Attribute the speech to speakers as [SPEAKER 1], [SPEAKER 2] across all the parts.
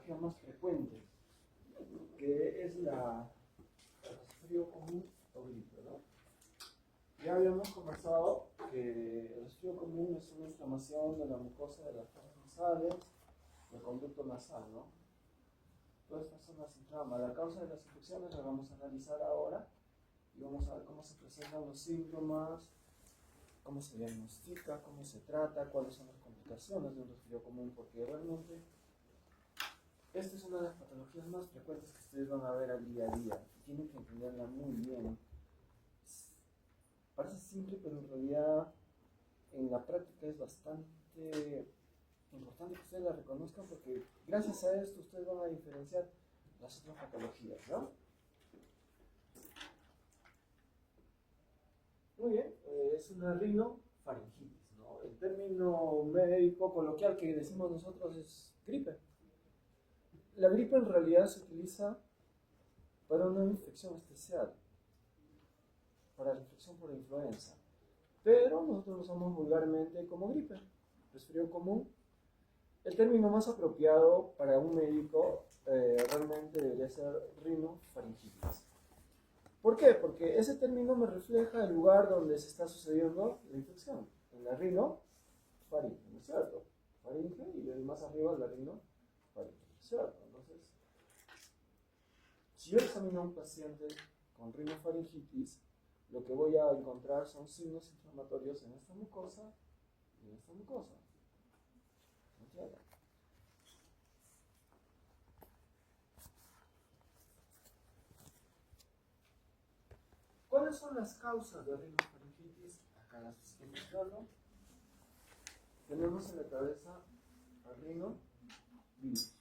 [SPEAKER 1] patología más frecuente, que es la resfrío común o gripe, ¿no? Ya habíamos conversado que el resfrío común es una inflamación de la mucosa de las fosas nasales, del conducto nasal, ¿no? Todas estas zonas se inflaman. La causa de las infecciones la vamos a analizar ahora y vamos a ver cómo se presentan los síntomas, cómo se diagnostica, cómo se trata, cuáles son las complicaciones de un resfrío común, porque realmente esta es una de las patologías más frecuentes que ustedes van a ver al día a día y tienen que entenderla muy bien. Parece simple, pero en realidad en la práctica es bastante importante que ustedes la reconozcan, porque gracias a esto ustedes van a diferenciar las otras patologías, ¿no? Muy bien, es una rinofaringitis, ¿no? El término médico coloquial que decimos nosotros es gripe. La gripe en realidad se utiliza para una infección especial, para la infección por influenza, pero nosotros lo usamos vulgarmente como gripe, resfrío común. El término más apropiado para un médico realmente debería ser rinofaringitis. ¿Por qué? Porque ese término me refleja el lugar donde se está sucediendo la infección, en la rinofaringe, ¿no es cierto? Faringe y más arriba la rinofaringe, ¿no es cierto? Entonces, si yo examino a un paciente con rinofaringitis, lo que voy a encontrar son signos inflamatorios en esta mucosa y en esta mucosa. ¿Entienden? ¿Cuáles son las causas de rinofaringitis? Acá las estoy mostrando. Tenemos en la cabeza al rinovirus,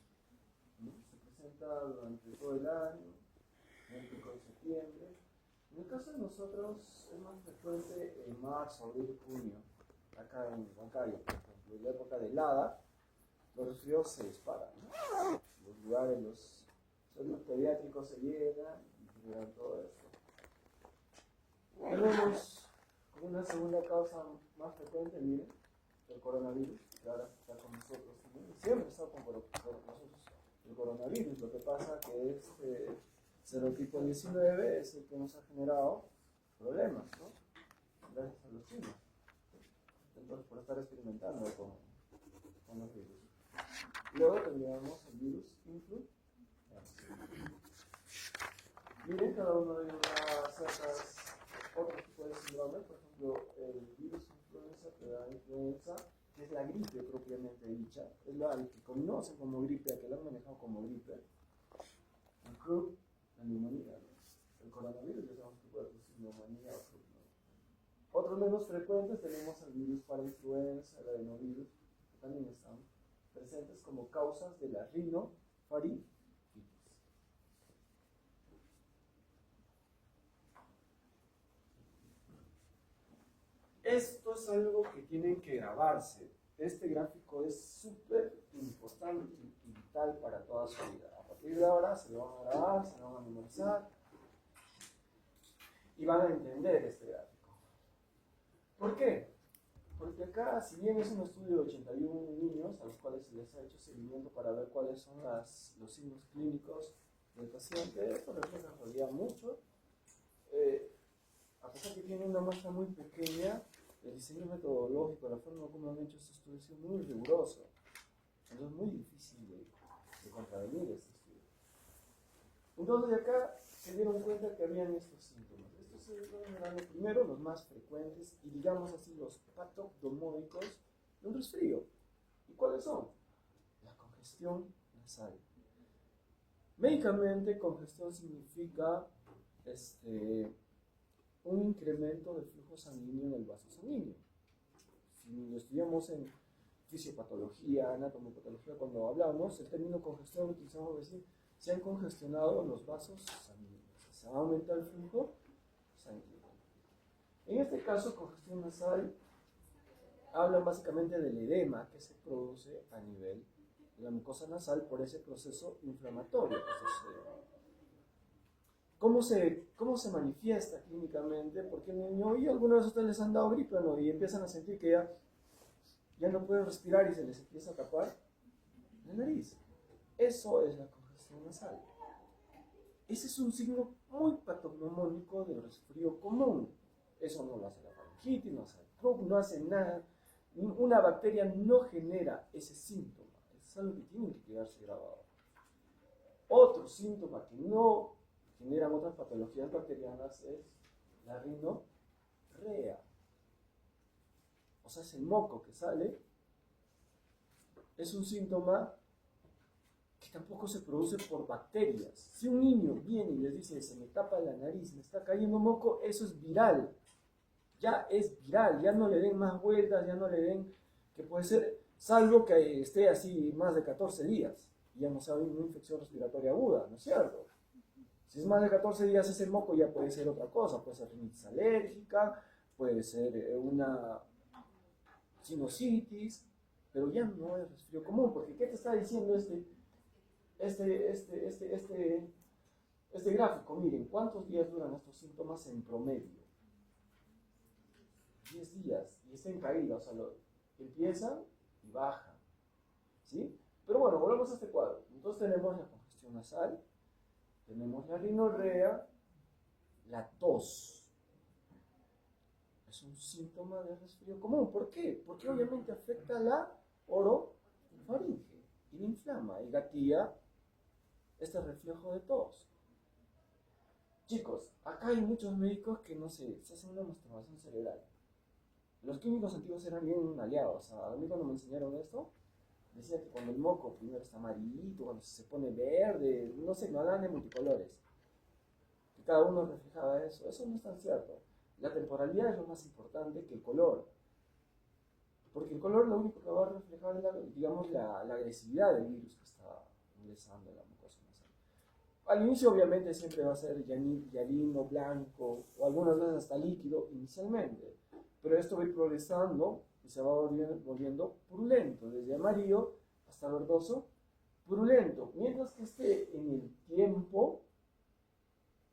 [SPEAKER 1] ¿no? Se presenta durante todo el año, en el pico de septiembre. En el caso de nosotros es más frecuente en marzo, abril, junio, acá en Huancayo, por ejemplo. En la época de helada, los resfriados se disparan, ¿no? Los lugares, los pediátricos se llenan y llegan todo esto. Tenemos como una segunda causa más frecuente, miren, el coronavirus, que ahora está con nosotros también. Siempre está con nosotros el coronavirus. Lo que pasa que este serotipo 19 es el que nos ha generado problemas, ¿no? Gracias a los chinos. Entonces, por estar experimentando con los virus. Luego tendríamos el virus influenza. Miren, cada uno de ellos da ciertas otros tipos de síndrome. Por ejemplo, el virus influenza te da influenza, que es la gripe propiamente dicha, es la que conocen como gripe, a que la han manejado como gripe. El croup, la neumonía, ¿no? El coronavirus, ya sabemos que puede producir neumonía o croup, ¿no? Otros menos frecuentes tenemos el virus para influenza, el adenovirus, que también están presentes como causas de la rinofaringitis. Esto es algo que tienen que grabarse. Este gráfico es súper importante y vital para toda su vida. A partir de ahora se lo van a grabar, se lo van a memorizar y van a entender este gráfico. ¿Por qué? Porque acá, si bien es un estudio de 81 niños a los cuales se les ha hecho seguimiento para ver cuáles son los signos clínicos del paciente, esto refleja en realidad mucho. A pesar que tiene una muestra muy pequeña, el diseño metodológico, la forma como han hecho este estudio es muy riguroso. Entonces es muy difícil de contravenir este estudio. Entonces de acá se dieron cuenta que habían estos síntomas. Estos eran los primeros, los más frecuentes, y digamos así, los patognomónicos de un resfrío. ¿Y cuáles son? La congestión nasal. Médicamente, congestión significa un incremento del flujo sanguíneo en el vaso sanguíneo. Si lo estudiamos en fisiopatología, anatomopatología, cuando hablamos, el término congestión lo utilizamos para decir se han congestionado los vasos sanguíneos, se va a aumentar el flujo sanguíneo. En este caso, congestión nasal hablan básicamente del edema que se produce a nivel de la mucosa nasal por ese proceso inflamatorio que sucede. ¿Cómo se manifiesta clínicamente? Porque el niño, y algunas de ustedes les han dado gripe, ¿no? Y empiezan a sentir que ya no pueden respirar y se les empieza a tapar la nariz. Eso es la congestión nasal. Ese es un signo muy patognomónico del resfrío común. Eso no lo hace la faringitis, no hace el CRUP, no hace nada. Una bacteria no genera ese síntoma. Es algo que tiene que quedarse grabado. Otro síntoma que no generan otras patologías bacterianas es la rinorrea. O sea, es el moco que sale. Es un síntoma que tampoco se produce por bacterias. Si un niño viene y les dice, se me tapa la nariz, me está cayendo moco, eso es viral. Ya es viral, ya no le den más vueltas, ya no le den, que puede ser, salvo que esté así más de 14 días, y ya no sea una infección respiratoria aguda, ¿no es cierto? Si es más de 14 días ese moco ya puede ser otra cosa, puede ser rinitis alérgica, puede ser una sinusitis, pero ya no es resfrío común, porque ¿qué te está diciendo este gráfico? Miren, ¿cuántos días duran estos síntomas en promedio? 10 días, y está en caída, o sea, empiezan y bajan, ¿sí? Pero bueno, volvemos a este cuadro. Entonces tenemos la congestión nasal, tenemos la rinorrea, la tos. Es un síntoma de resfrío común. ¿Por qué? Porque obviamente afecta la orofaringe y la inflama y gatilla este reflejo de tos. Chicos, acá hay muchos médicos que no sé, se hacen una masturbación cerebral. Los químicos antiguos eran bien aliados. A mí cuando me enseñaron esto, decía que cuando el moco primero está amarillito, cuando se pone verde, no sé, no hablan de multicolores. Que cada uno reflejaba eso. Eso no es tan cierto. La temporalidad es lo más importante que el color. Porque el color lo único que va a reflejar es, digamos, la agresividad del virus que está ingresando en la mucosa nasal. Al inicio obviamente siempre va a ser hialino, blanco, o algunas veces hasta líquido inicialmente. Pero esto va a ir progresando y se va volviendo purulento, desde amarillo hasta verdoso, purulento. Mientras que esté en el tiempo,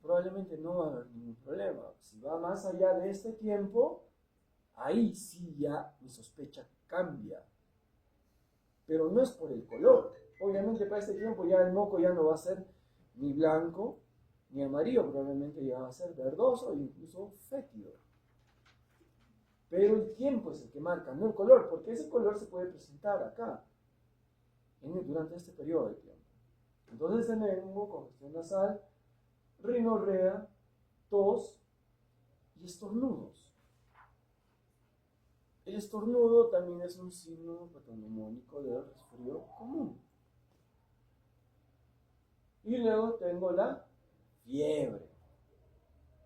[SPEAKER 1] probablemente no va a haber ningún problema. Si va más allá de este tiempo, ahí sí ya mi sospecha cambia. Pero no es por el color. Obviamente para este tiempo ya el moco ya no va a ser ni blanco ni amarillo, probablemente ya va a ser verdoso e incluso fétido. Pero el tiempo es el que marca, no el color, porque ese color se puede presentar acá, durante este periodo de tiempo. Entonces tenemos congestión nasal, rinorrea, tos y estornudos. El estornudo también es un signo patognomónico del resfrío común. Y luego tengo la fiebre.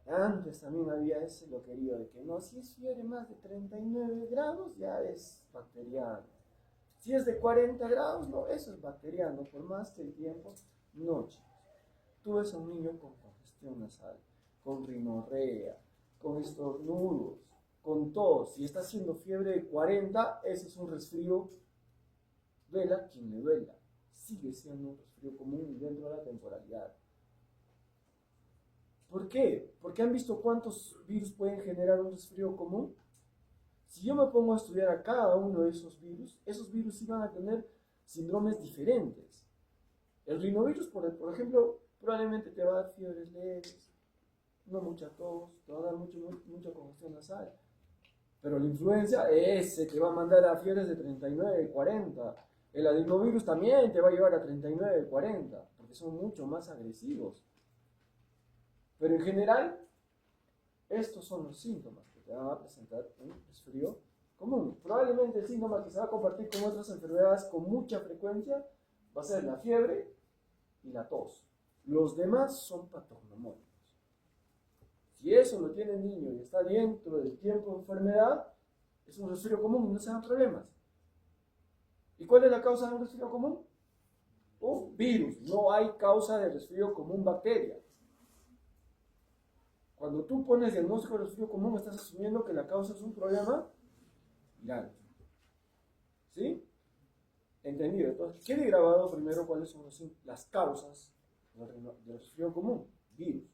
[SPEAKER 1] Antes también había ese loquerío de que no, si es fiebre más de 39 grados ya es bacteriano. Si es de 40 grados, no, eso es bacteriano, por más que el tiempo, no, chicos. Tú ves a un niño con congestión nasal, con rinorrea, con estornudos, con tos, si está haciendo fiebre de 40, ese es un resfrío, duela quien le duela. Sigue siendo un resfrío común dentro de la temporalidad. ¿Por qué? Porque han visto cuántos virus pueden generar un resfrío común. Si yo me pongo a estudiar a cada uno de esos virus sí van a tener síndromes diferentes. El rinovirus, por ejemplo, probablemente te va a dar fiebres leves, no mucha tos, te va a dar mucha congestión nasal. Pero la influenza, ese te va a mandar a fiebres de 39, 40. El adenovirus también te va a llevar a 39, 40, porque son mucho más agresivos. Pero en general, estos son los síntomas que te van a presentar un resfrío común. Probablemente el síntoma que se va a compartir con otras enfermedades con mucha frecuencia va a ser la fiebre y la tos. Los demás son patognomónicos. Si eso lo tiene el niño y está dentro del tiempo de enfermedad, es un resfrío común y no se dan problemas. ¿Y cuál es la causa de un resfrío común? Un virus. No hay causa de resfrío común bacteria. Cuando tú pones diagnóstico de resfrío común, estás asumiendo que la causa es un problema viral. ¿Sí? Entendido. Entonces, quede grabado primero cuáles son las causas del resfrío común. Virus.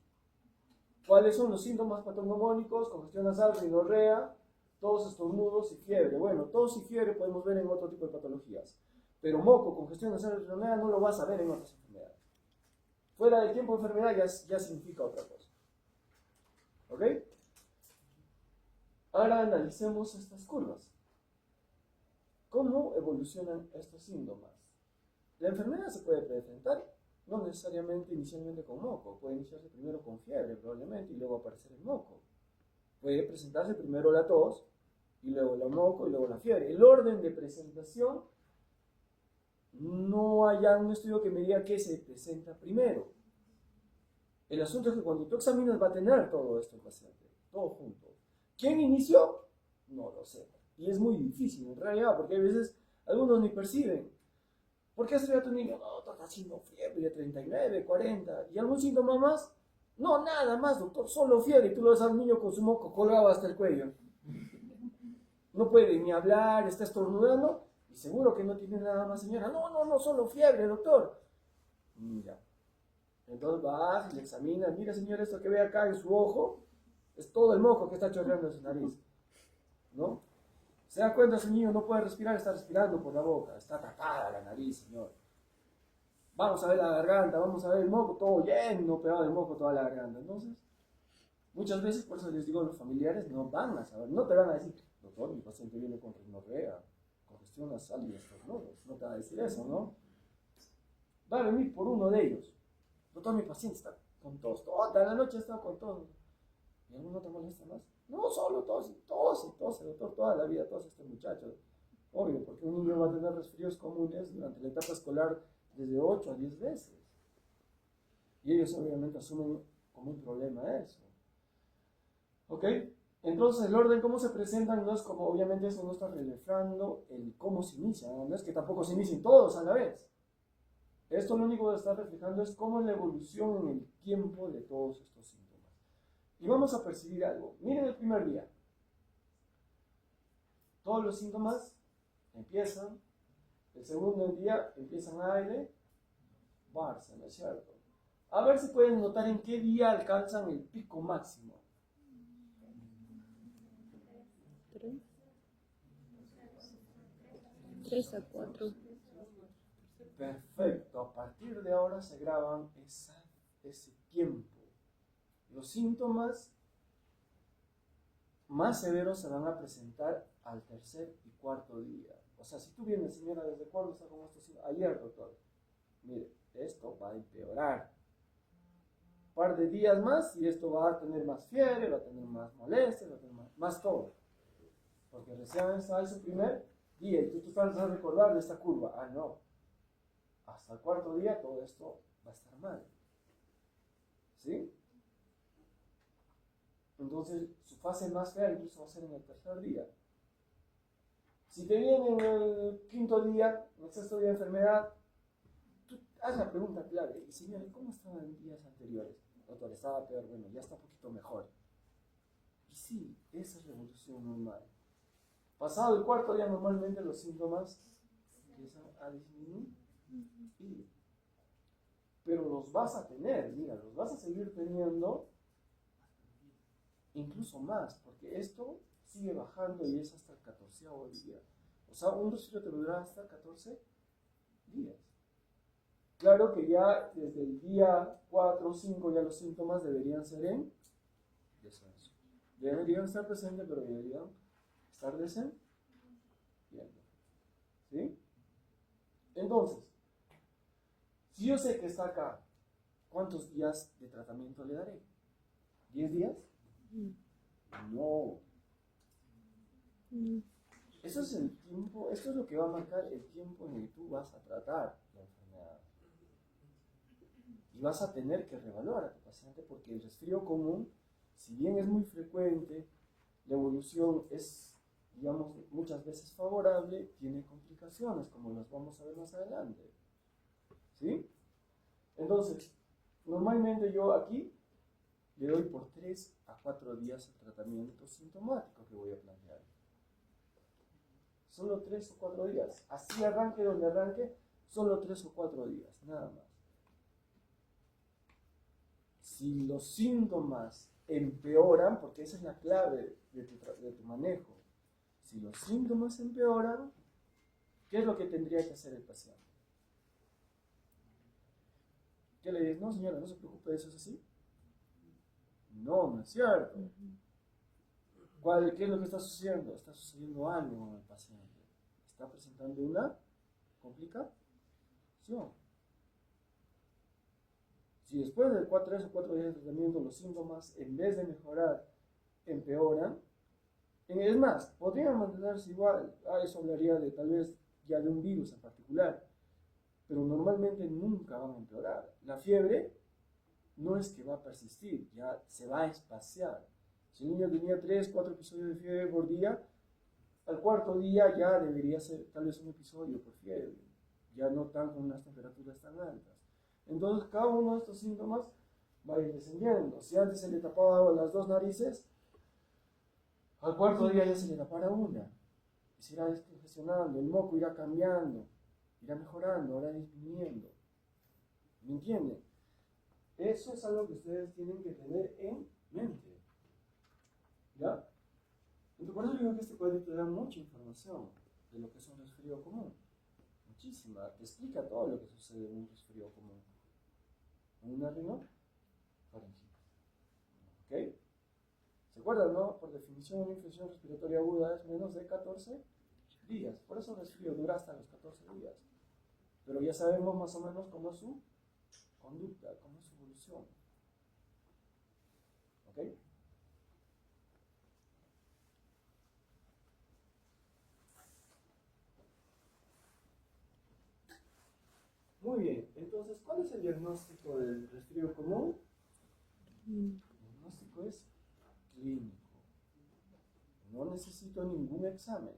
[SPEAKER 1] ¿Cuáles son los síntomas patognomónicos? Congestión nasal, rinorrea, tos, estornudos y fiebre. Bueno, tos y fiebre podemos ver en otro tipo de patologías. Pero moco, congestión nasal rinoidea no lo vas a ver en otras enfermedades. Fuera del tiempo de enfermedad ya significa otra cosa. ¿Ok? Ahora analicemos estas curvas. ¿Cómo evolucionan estos síntomas? La enfermedad se puede presentar no necesariamente inicialmente con moco, puede iniciarse primero con fiebre probablemente y luego aparecer el moco. Puede presentarse primero la tos y luego la moco y luego la fiebre. El orden de presentación, no hay un estudio que me diga qué se presenta primero. El asunto es que cuando tú examinas va a tener todo esto el paciente, todo junto. ¿Quién inició? No lo sé. Y es muy difícil en realidad, porque a veces algunos ni perciben. ¿Por qué se ve a tu niño? No, está haciendo fiebre de 39, 40. ¿Y algún síntoma más? No, nada más, doctor, solo fiebre. Y tú lo ves al niño con su moco colgado hasta el cuello. No puede ni hablar, está estornudando. Y seguro que no tiene nada más, señora. No, solo fiebre, doctor. Mira. Entonces vas y le examinas. Mira, señor, esto que ve acá en su ojo es todo el moco que está chorreando en su nariz. ¿No? Se da cuenta, ese niño no puede respirar, está respirando por la boca, está tapada la nariz, señor. Vamos a ver la garganta, vamos a ver el moco, todo lleno, pegado de moco, toda la garganta. Entonces, muchas veces, por eso les digo a los familiares, no van a saber, no te van a decir, doctor, mi paciente viene con rinorrea, congestión nasal y estornudos. No te va a decir eso, ¿no? Va a venir por uno de ellos. Doctor, mi paciente está con tos, toda la noche está con tos. ¿Y alguno te molesta más? No, solo tose, doctor, toda la vida tose este muchacho. Obvio, porque un niño va a tener resfríos comunes durante la etapa escolar desde 8 a 10 veces. Y ellos obviamente asumen como un problema eso. ¿Ok? Entonces el orden cómo se presentan no es como, obviamente eso no está reflejando el cómo se inicia, no es que tampoco se inicien todos a la vez. Esto lo único que está reflejando es cómo es la evolución en el tiempo de todos estos síntomas. Y vamos a percibir algo. Miren el primer día. Todos los síntomas empiezan. El segundo día empiezan a elevarse, ¿no es cierto? A ver si pueden notar en qué día alcanzan el pico máximo.
[SPEAKER 2] 3 a 4.
[SPEAKER 1] Perfecto. A partir de ahora se graban ese tiempo. Los síntomas más severos se van a presentar al tercer y cuarto día. O sea, si tú vienes, señora, ¿desde cuándo está con estos síntomas? Ayer, doctor. Mire, esto va a empeorar. Un par de días más y esto va a tener más fiebre, va a tener más molestias, va a tener más todo. Porque recién está en su primer día y tú te vas a recordar de esta curva. Ah, no. Hasta el cuarto día todo esto va a estar mal. ¿Sí? Entonces, su fase más fea incluso va a ser en el tercer día. Si te viene en el quinto día, en el sexto día de enfermedad, tú haz la pregunta clave. Y señor, ¿cómo estaba en días anteriores? Doctor, estaba peor, bueno, ya está un poquito mejor. Y sí, esa es la evolución normal. Pasado el cuarto día, normalmente los síntomas empiezan a disminuir. Pero los vas a tener, mira, los vas a seguir teniendo incluso más, porque esto sigue bajando y es hasta el 14º día. O sea, un resfrío te dura hasta 14 días. Claro que ya desde el día 4 o 5 ya los síntomas deberían ser en descenso. Deberían estar presentes, pero deberían estar descendiendo. ¿Sí? Entonces, si yo sé que está acá, ¿cuántos días de tratamiento le daré? ¿10 días? No. Eso es el tiempo, esto es lo que va a marcar el tiempo en el que tú vas a tratar la enfermedad. Y vas a tener que reevaluar a tu paciente porque el resfrío común, si bien es muy frecuente, la evolución es, digamos, muchas veces favorable, tiene complicaciones, como las vamos a ver más adelante. ¿Sí? Entonces, normalmente yo aquí le doy por 3 a 4 días el tratamiento sintomático que voy a plantear. Solo 3 o 4 días. Así arranque donde arranque, solo 3 o 4 días, nada más. Si los síntomas empeoran, porque esa es la clave de tu manejo, si los síntomas empeoran, ¿Qué es lo que tendría que hacer el paciente? ¿Qué le dices? No, señora, no se preocupe, eso es así. No, no es cierto. ¿Qué es lo que está sucediendo? Está sucediendo algo con el paciente. Está presentando una complicación. Si después de 3 o 4 días de tratamiento los síntomas, en vez de mejorar, empeoran, es más, podrían mantenerse igual. Eso hablaría de tal vez ya de un virus en particular, pero normalmente nunca van a empeorar. La fiebre no es que va a persistir, ya se va a espaciar. Si el niño tenía 3, 4 episodios de fiebre por día, al cuarto día ya debería ser tal vez un episodio por fiebre, ya no tan con unas temperaturas tan altas. Entonces cada uno de estos síntomas va a ir descendiendo. Si antes se le tapaba las 2 narices, al cuarto día ya se le tapará una. Y se irá descongestionando, el moco irá cambiando, irá mejorando, irá disminuyendo. ¿Me entienden? Eso es algo que ustedes tienen que tener en mente. ¿Ya? Entonces, por eso digo que este cuadrito te da mucha información de lo que es un resfrío común. Muchísima. Te explica todo lo que sucede en un resfrío común. En una rinofaringitis. ¿Ok? ¿Se acuerdan, no? Por definición, una infección respiratoria aguda es menos de 14 días. Por eso el resfrío dura hasta los 14 días. Pero ya sabemos más o menos cómo es su conducta, cómo es su evolución. ¿Ok? Muy bien, entonces, ¿cuál es el diagnóstico del resfrío común? El diagnóstico es clínico. No necesito ningún examen.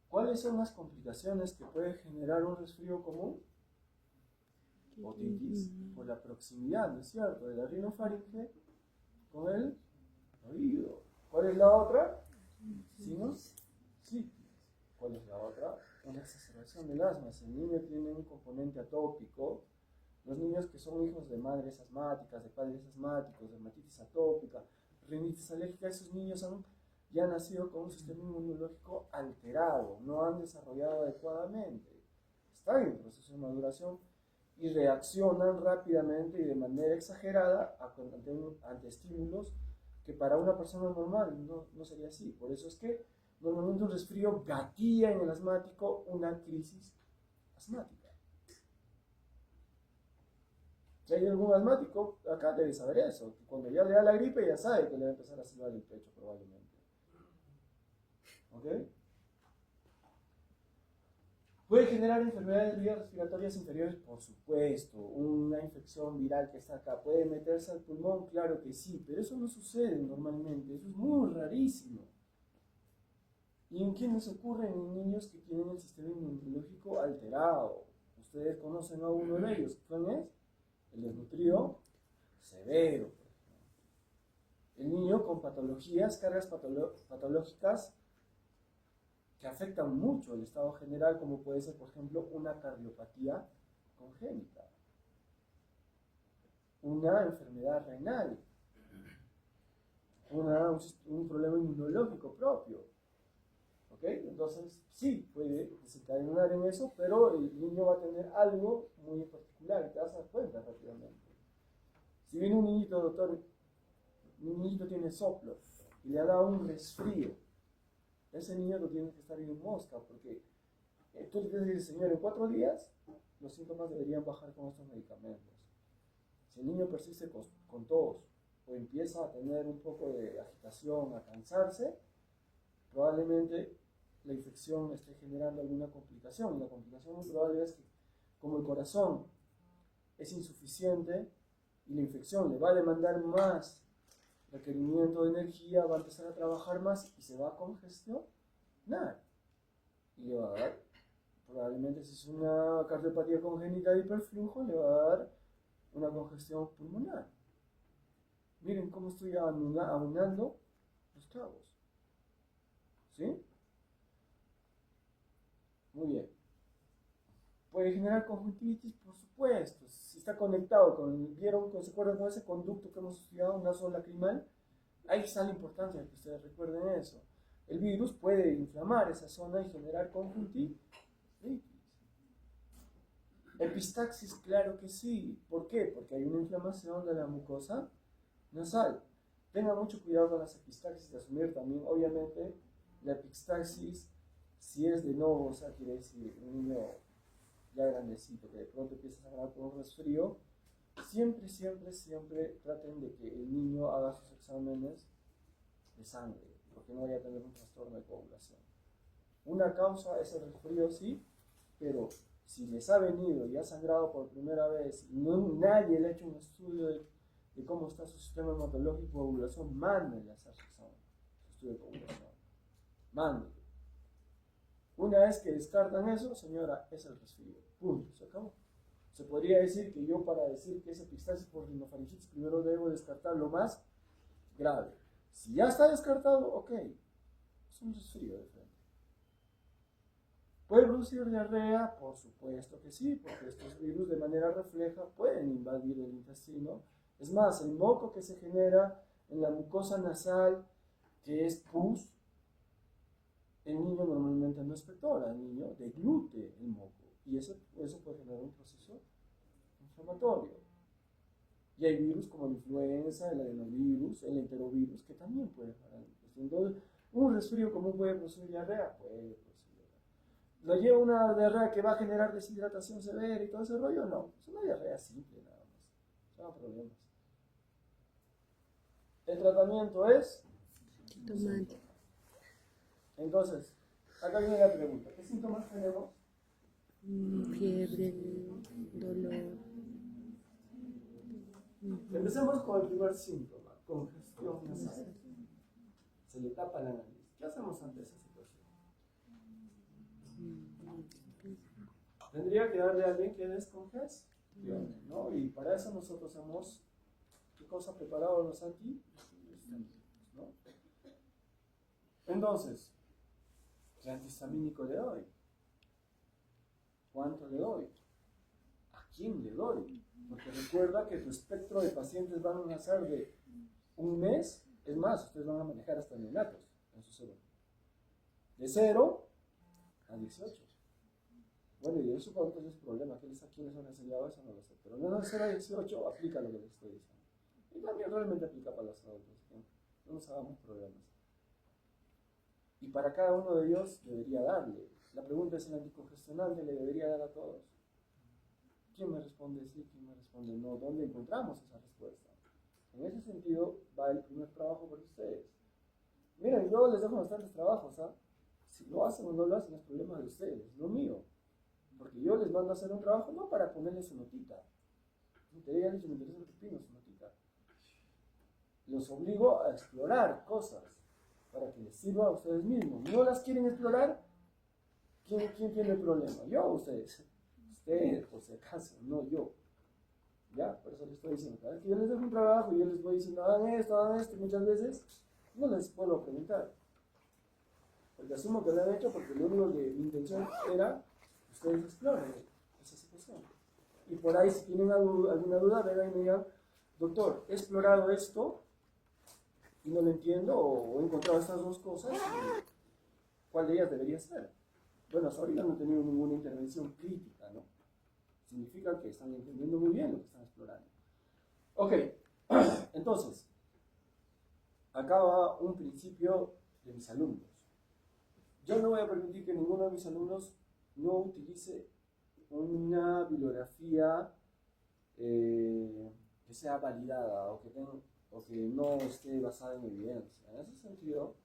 [SPEAKER 1] ¿Cuáles son las complicaciones que puede generar un resfrío común? Otitis por la proximidad, ¿no es cierto?, de la rinofaringe con el oído. ¿Cuál es la otra? Sinusitis. ¿Cuál es la otra? Una exacerbación del asma. Si el niño tiene un componente atópico, los niños que son hijos de madres asmáticas, de padres asmáticos, dermatitis atópica, rinitis alérgica, esos niños ya han nacido con un sistema inmunológico alterado, no han desarrollado adecuadamente, están en proceso de maduración y reaccionan rápidamente y de manera exagerada ante estímulos que para una persona normal no sería así. Por eso es que normalmente un resfrío gatilla en el asmático una crisis asmática. Si hay algún asmático, acá debe saber eso, que cuando ya le da la gripe ya sabe que le va a empezar a silbar el pecho probablemente. ¿Ok? ¿Puede generar enfermedades de vías respiratorias inferiores? Por supuesto. Una infección viral que está acá, ¿puede meterse al pulmón? Claro que sí, pero eso no sucede normalmente, eso es muy rarísimo. ¿Y en quiénes ocurre? En niños que tienen el sistema inmunológico alterado. Ustedes conocen a uno de ellos. ¿Quién es? El desnutrido severo, por ejemplo. El niño con patologías, cargas patológicas que afectan mucho el estado general, como puede ser, por ejemplo, una cardiopatía congénita, una enfermedad renal, un problema inmunológico propio. ¿Ok? Entonces, sí, puede desencadenar en eso, pero el niño va a tener algo muy particular y te vas a dar cuenta rápidamente. Si viene un niñito, doctor, un niñito tiene soplo y le ha dado un resfrío, ese niño lo tiene que estar en mosca, porque tú le tienes que decir, señor, en 4 días los síntomas deberían bajar con estos medicamentos. Si el niño persiste con tos o empieza a tener un poco de agitación, a cansarse, probablemente la infección esté generando alguna complicación. Y la complicación muy probable es que, como el corazón es insuficiente y la infección le va a demandar más requerimiento de energía, va a empezar a trabajar más y se va a congestionar. Y le va a dar, probablemente si es una cardiopatía congénita de hiperflujo, le va a dar una congestión pulmonar. Miren cómo estoy aunando los cabos. ¿Sí? Muy bien. Puede generar conjuntivitis, por supuesto. Si está conectado ¿se acuerdan con ese conducto que hemos estudiado, nasolacrimal? Ahí está la importancia de que ustedes recuerden eso. el virus puede inflamar esa zona y generar conjuntivitis. Epistaxis, claro que sí. ¿Por qué? Porque hay una inflamación de la mucosa nasal. Tenga mucho cuidado con las epistaxis de asumir también, obviamente, la epistaxis, si es de novo, o sea, quiere decir un niño ya grandecito que de pronto empieza a sangrar por un resfrío, siempre traten de que el niño haga sus exámenes de sangre, porque no vaya a tener un trastorno de coagulación. Una causa es el resfrío, sí, pero si les ha venido y ha sangrado por primera vez y nadie le ha hecho un estudio de cómo está su sistema hematológico de coagulación, mándenle a hacer su examen, su estudio de coagulación. Mándenle. Una vez que descartan eso, señora, es el resfrío. Punto, se acabó. Se podría decir que yo, para decir que es epistaxis por rinofaringitis, primero debo descartar lo más grave. Si ya está descartado, ok, es un resfrío de frente. ¿Puede producir diarrea? Por supuesto que sí, porque estos virus de manera refleja pueden invadir el intestino. Es más, el moco que se genera en la mucosa nasal, que es pus, el niño normalmente no expectora, el niño deglute el moco. Y eso puede generar un proceso inflamatorio. Y hay virus como la influenza, el adenovirus, el enterovirus, que también puede generar el intestino. Entonces, un resfrío común puede producir diarrea, puede producir diarrea. ¿Lo lleva una diarrea que va a generar deshidratación severa y todo ese rollo? No, es una diarrea simple nada más, no hay problemas. El tratamiento es
[SPEAKER 2] Tomate.
[SPEAKER 1] Entonces, acá viene la pregunta, ¿qué síntomas tenemos?
[SPEAKER 2] Fiebre, dolor.
[SPEAKER 1] Empecemos con el primer síntoma, congestión nasal. Se le tapa la nariz. ¿Qué hacemos ante esa situación? Tendría que darle a alguien que descongestione, ¿no? Y para eso nosotros hemos, ¿qué cosa preparado los antihistamínicos, ¿no? Entonces, ¿qué antihistamínico le doy? ¿Cuánto le doy? ¿A quién le doy? Porque recuerda que tu espectro de pacientes van a ser de un mes, es más, ustedes van a manejar hasta neonatos en su cerebro. De 0 a 18. Bueno, y eso cuánto es problema, ¿a quiénes han enseñado eso? No lo sé. Pero no de 0 a 18 aplica lo que les estoy diciendo. Y también realmente aplica para los adultos, ¿no? No nos hagamos problemas. Y para cada uno de ellos debería darle. La pregunta es, ¿el anticongestionante le debería dar a todos? ¿Quién me responde sí? ¿Quién me responde no? ¿Dónde encontramos esa respuesta? En ese sentido va el primer trabajo por ustedes. Miren, yo les dejo bastantes trabajos, ¿ah? Si lo hacen o no lo hacen es problema de ustedes, no mío. Porque yo les mando a hacer un trabajo no para ponerle su notita. Te digan, me interesa el pepino, su notita. Los obligo a explorar cosas para que les sirva a ustedes mismos. ¿No las quieren explorar? ¿Quién tiene el problema? ¿Yo o ustedes? Ustedes, por si acaso, no yo. ¿Ya? Por eso les estoy diciendo, cada vez que yo les dejo un trabajo y yo les voy diciendo, hagan esto, y muchas veces no les puedo preguntar. Porque asumo que lo han hecho porque lo único que mi intención era que ustedes exploren esa situación. Y por ahí, si tienen alguna duda, vengan y me digan, doctor, he explorado esto y no lo entiendo, o he encontrado estas dos cosas, ¿cuál de ellas debería ser? Bueno, hasta ahorita no he tenido ninguna intervención crítica, ¿no? Significa que están entendiendo muy bien lo que están explorando. Ok, entonces, acá va un principio de mis alumnos. Yo no voy a permitir que ninguno de mis alumnos no utilice una bibliografía que sea validada o que no esté basada en evidencia. En ese sentido,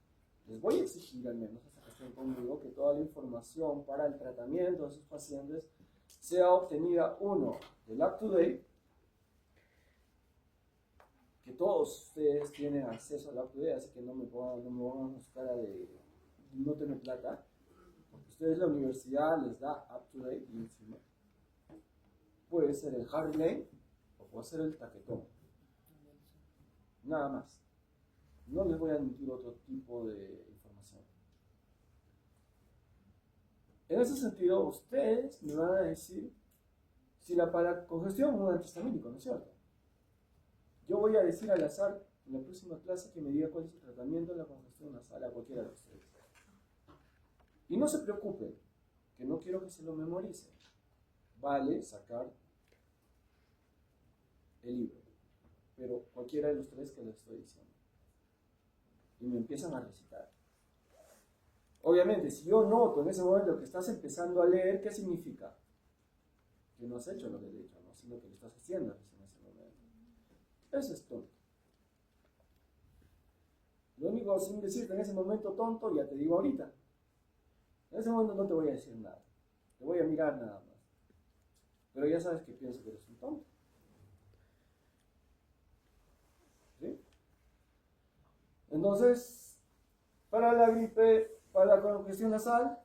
[SPEAKER 1] les voy a exigir al menos hasta que estén conmigo que toda la información para el tratamiento de sus pacientes sea obtenida, uno, del UpToDate, que todos ustedes tienen acceso al UpToDate, así que no me pongan una cara de no tener plata, porque ustedes la universidad les da UpToDate y encima puede ser el Harry Lane o puede ser el Taquetón, nada más. No les voy a admitir otro tipo de información. En ese sentido, ustedes me van a decir si la paracongestión es un antihistamínico, ¿no es cierto? Yo voy a decir al azar en la próxima clase que me diga cuál es el tratamiento de la congestión nasal a cualquiera de ustedes. Y no se preocupe, que no quiero que se lo memorice. Vale sacar el libro, pero cualquiera de los tres que les estoy diciendo. Y me empiezan a recitar. Obviamente, si yo noto en ese momento que estás empezando a leer, ¿qué significa? Que no has hecho lo que he dicho, ¿no? Sino que lo estás haciendo en ese momento. Eso es tonto. Lo único sin decirte en ese momento tonto, ya te digo ahorita. En ese momento no te voy a decir nada. Te voy a mirar nada más. Pero ya sabes que pienso que eres un tonto. ¿Sí? Entonces, para la gripe, para la congestión nasal,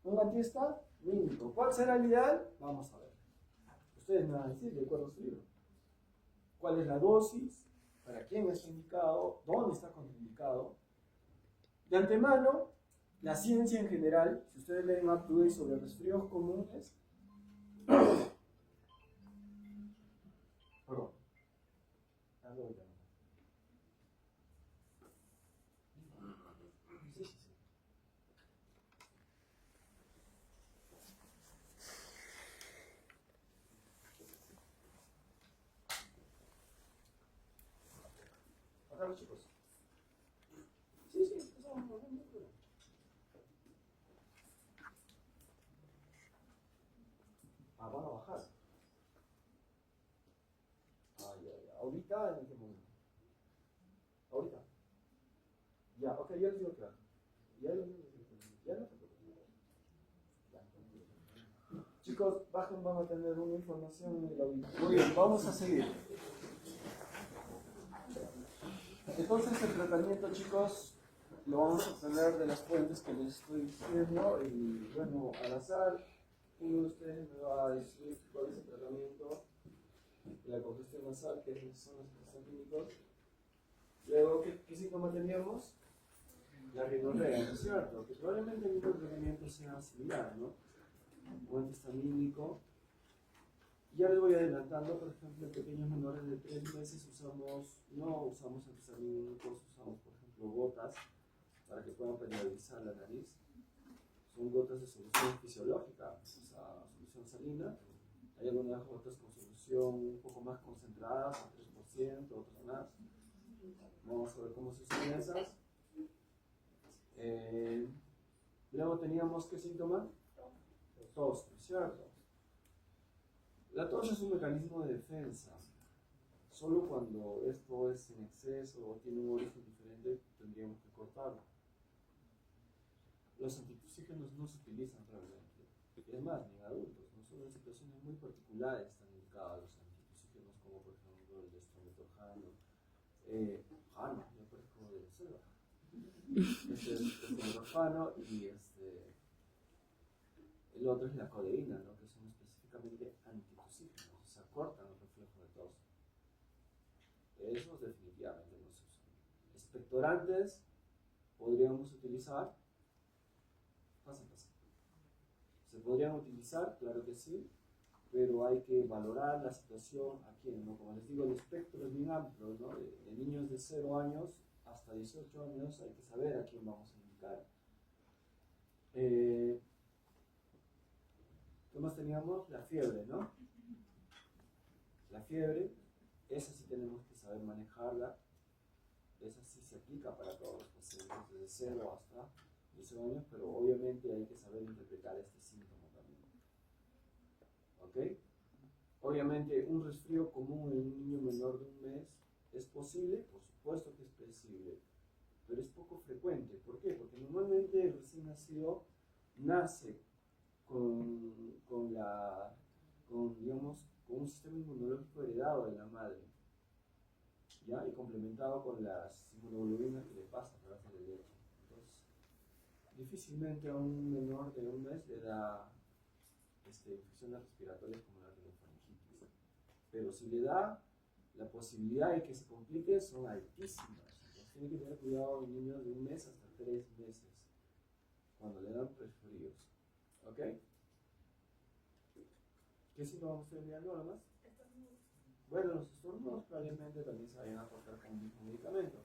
[SPEAKER 1] un antihistamínico. ¿Cuál será el ideal? Vamos a ver. Ustedes me van a decir, de acuerdo a su libro. ¿Cuál es la dosis? ¿Para quién está indicado? ¿Dónde está contraindicado? De antemano, la ciencia en general, si ustedes leen Up to Date sobre resfríos comunes, perdón, sí, sí, sí. Acá los chicos. Sí, sí, empezamos. Ah, van a bajar. Ah, ya, ya. ¿Ahorita en qué momento? ¿Ahorita? Ya, ok, ya les digo claro. Ya no te preocupes. Ya. Chicos, bajen, van a tener una información en el auditorio. Muy bien, vamos a seguir. Entonces el tratamiento, chicos, lo vamos a obtener de las fuentes que les estoy diciendo y bueno, al azar, uno de ustedes me va a decir cuál es el tratamiento de la congestión nasal, que son los antihistamínicos. Luego, ¿qué síntoma teníamos? La rinorrea, ¿no es cierto? Que probablemente el mismo tratamiento sea similar, ¿no? Un antihistamínico. Ya les voy adelantando, por ejemplo, en pequeños menores de 3 meses no usamos antihistamínicos, usamos, por ejemplo, gotas para que puedan permeabilizar la nariz. Son gotas de solución fisiológica, o sea, solución salina. Hay algunas gotas con solución un poco más concentrada, a 3%, otras más. Vamos a ver cómo se usan esas. Luego teníamos, ¿qué síntoma? Tos, ¿no es cierto? La tos es un mecanismo de defensa. Solo cuando esto es en exceso o tiene un origen diferente, tendríamos que cortarlo. Los antitusígenos no se utilizan realmente. Es más, ni en adultos, no solo en situaciones muy particulares están indicados los antitusígenos, como por ejemplo el estrometorjano. Ya parezco de la selva. Este es el estrometorjano y el otro es la codeína, ¿no? Que son específicamente antitusígenos, o sea, cortan el reflejo de tos. Esos definitivamente no se usan. Expectorantes podríamos utilizar. Se podrían utilizar, claro que sí, pero hay que valorar la situación a quién, ¿no? Como les digo, el espectro es bien amplio, ¿no? De niños de 0 años hasta 18 años hay que saber a quién vamos a indicar. ¿Qué más teníamos? La fiebre, ¿no? La fiebre, esa sí tenemos que saber manejarla. Esa sí se aplica para todos los pacientes, desde 0 hasta 12 años, pero obviamente hay que saber interpretar este síntoma también. ¿Ok? Obviamente un resfrío común en un niño menor de 1 mes es posible, por supuesto que es posible, pero es poco frecuente. ¿Por qué? Porque normalmente el recién nacido nace digamos, con un sistema inmunológico heredado de la madre, ¿ya? Y complementado con las inmunoglobulinas que le pasan a través de la leche. Entonces, difícilmente a un menor de 1 mes le da infecciones respiratorias como la rinofaringitis. Pero si le da, la posibilidad de que se complique son altísimas. Entonces, tiene que tener cuidado en niños de 1 mes hasta 3 meses, cuando le dan resfríos. ¿Ok? ¿Qué síntomas estoy mirando ahora más? Bueno, los estornudos probablemente también se vayan a cortar con un mismo medicamento.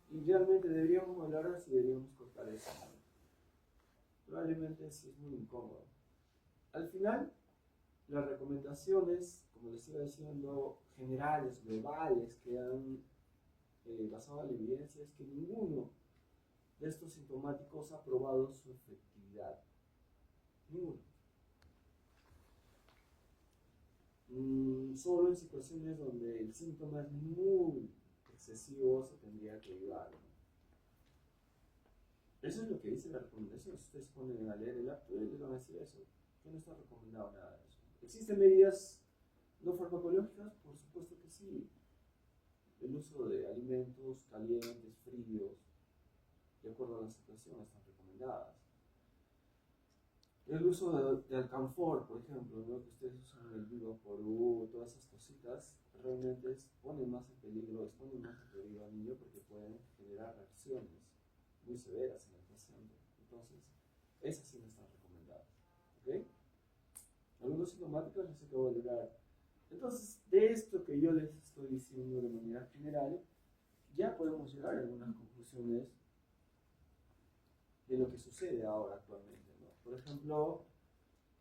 [SPEAKER 1] Y realmente deberíamos hablar si deberíamos cortar eso. probablemente sí es muy incómodo. Al final, las recomendaciones, como les iba diciendo, generales, globales, que han basado en la evidencia, es que ninguno de estos sintomáticos ha probado su efectividad. Ninguno. Solo en situaciones donde el síntoma es muy excesivo se tendría que ayudar, ¿no? Eso es lo que dice la recomendación. Si ustedes ponen a leer el acto, les van a decir eso. Que no está recomendado nada de eso. ¿Existen medidas no farmacológicas? Por supuesto que sí. El uso de alimentos calientes, fríos, de acuerdo a la situación, están recomendadas. El uso de alcanfor, por ejemplo, ¿no? Que ustedes usan el Vivaporub, todas esas cositas, realmente ponen más en peligro, exponen más en peligro al niño porque pueden generar reacciones muy severas en el paciente. Entonces, esas sí no están recomendadas. ¿Ok? Algunos sintomáticos les acabo de hablar. Entonces, de esto que yo les estoy diciendo de manera general, ya podemos llegar a algunas conclusiones de lo que sucede ahora actualmente, ¿no? Por ejemplo,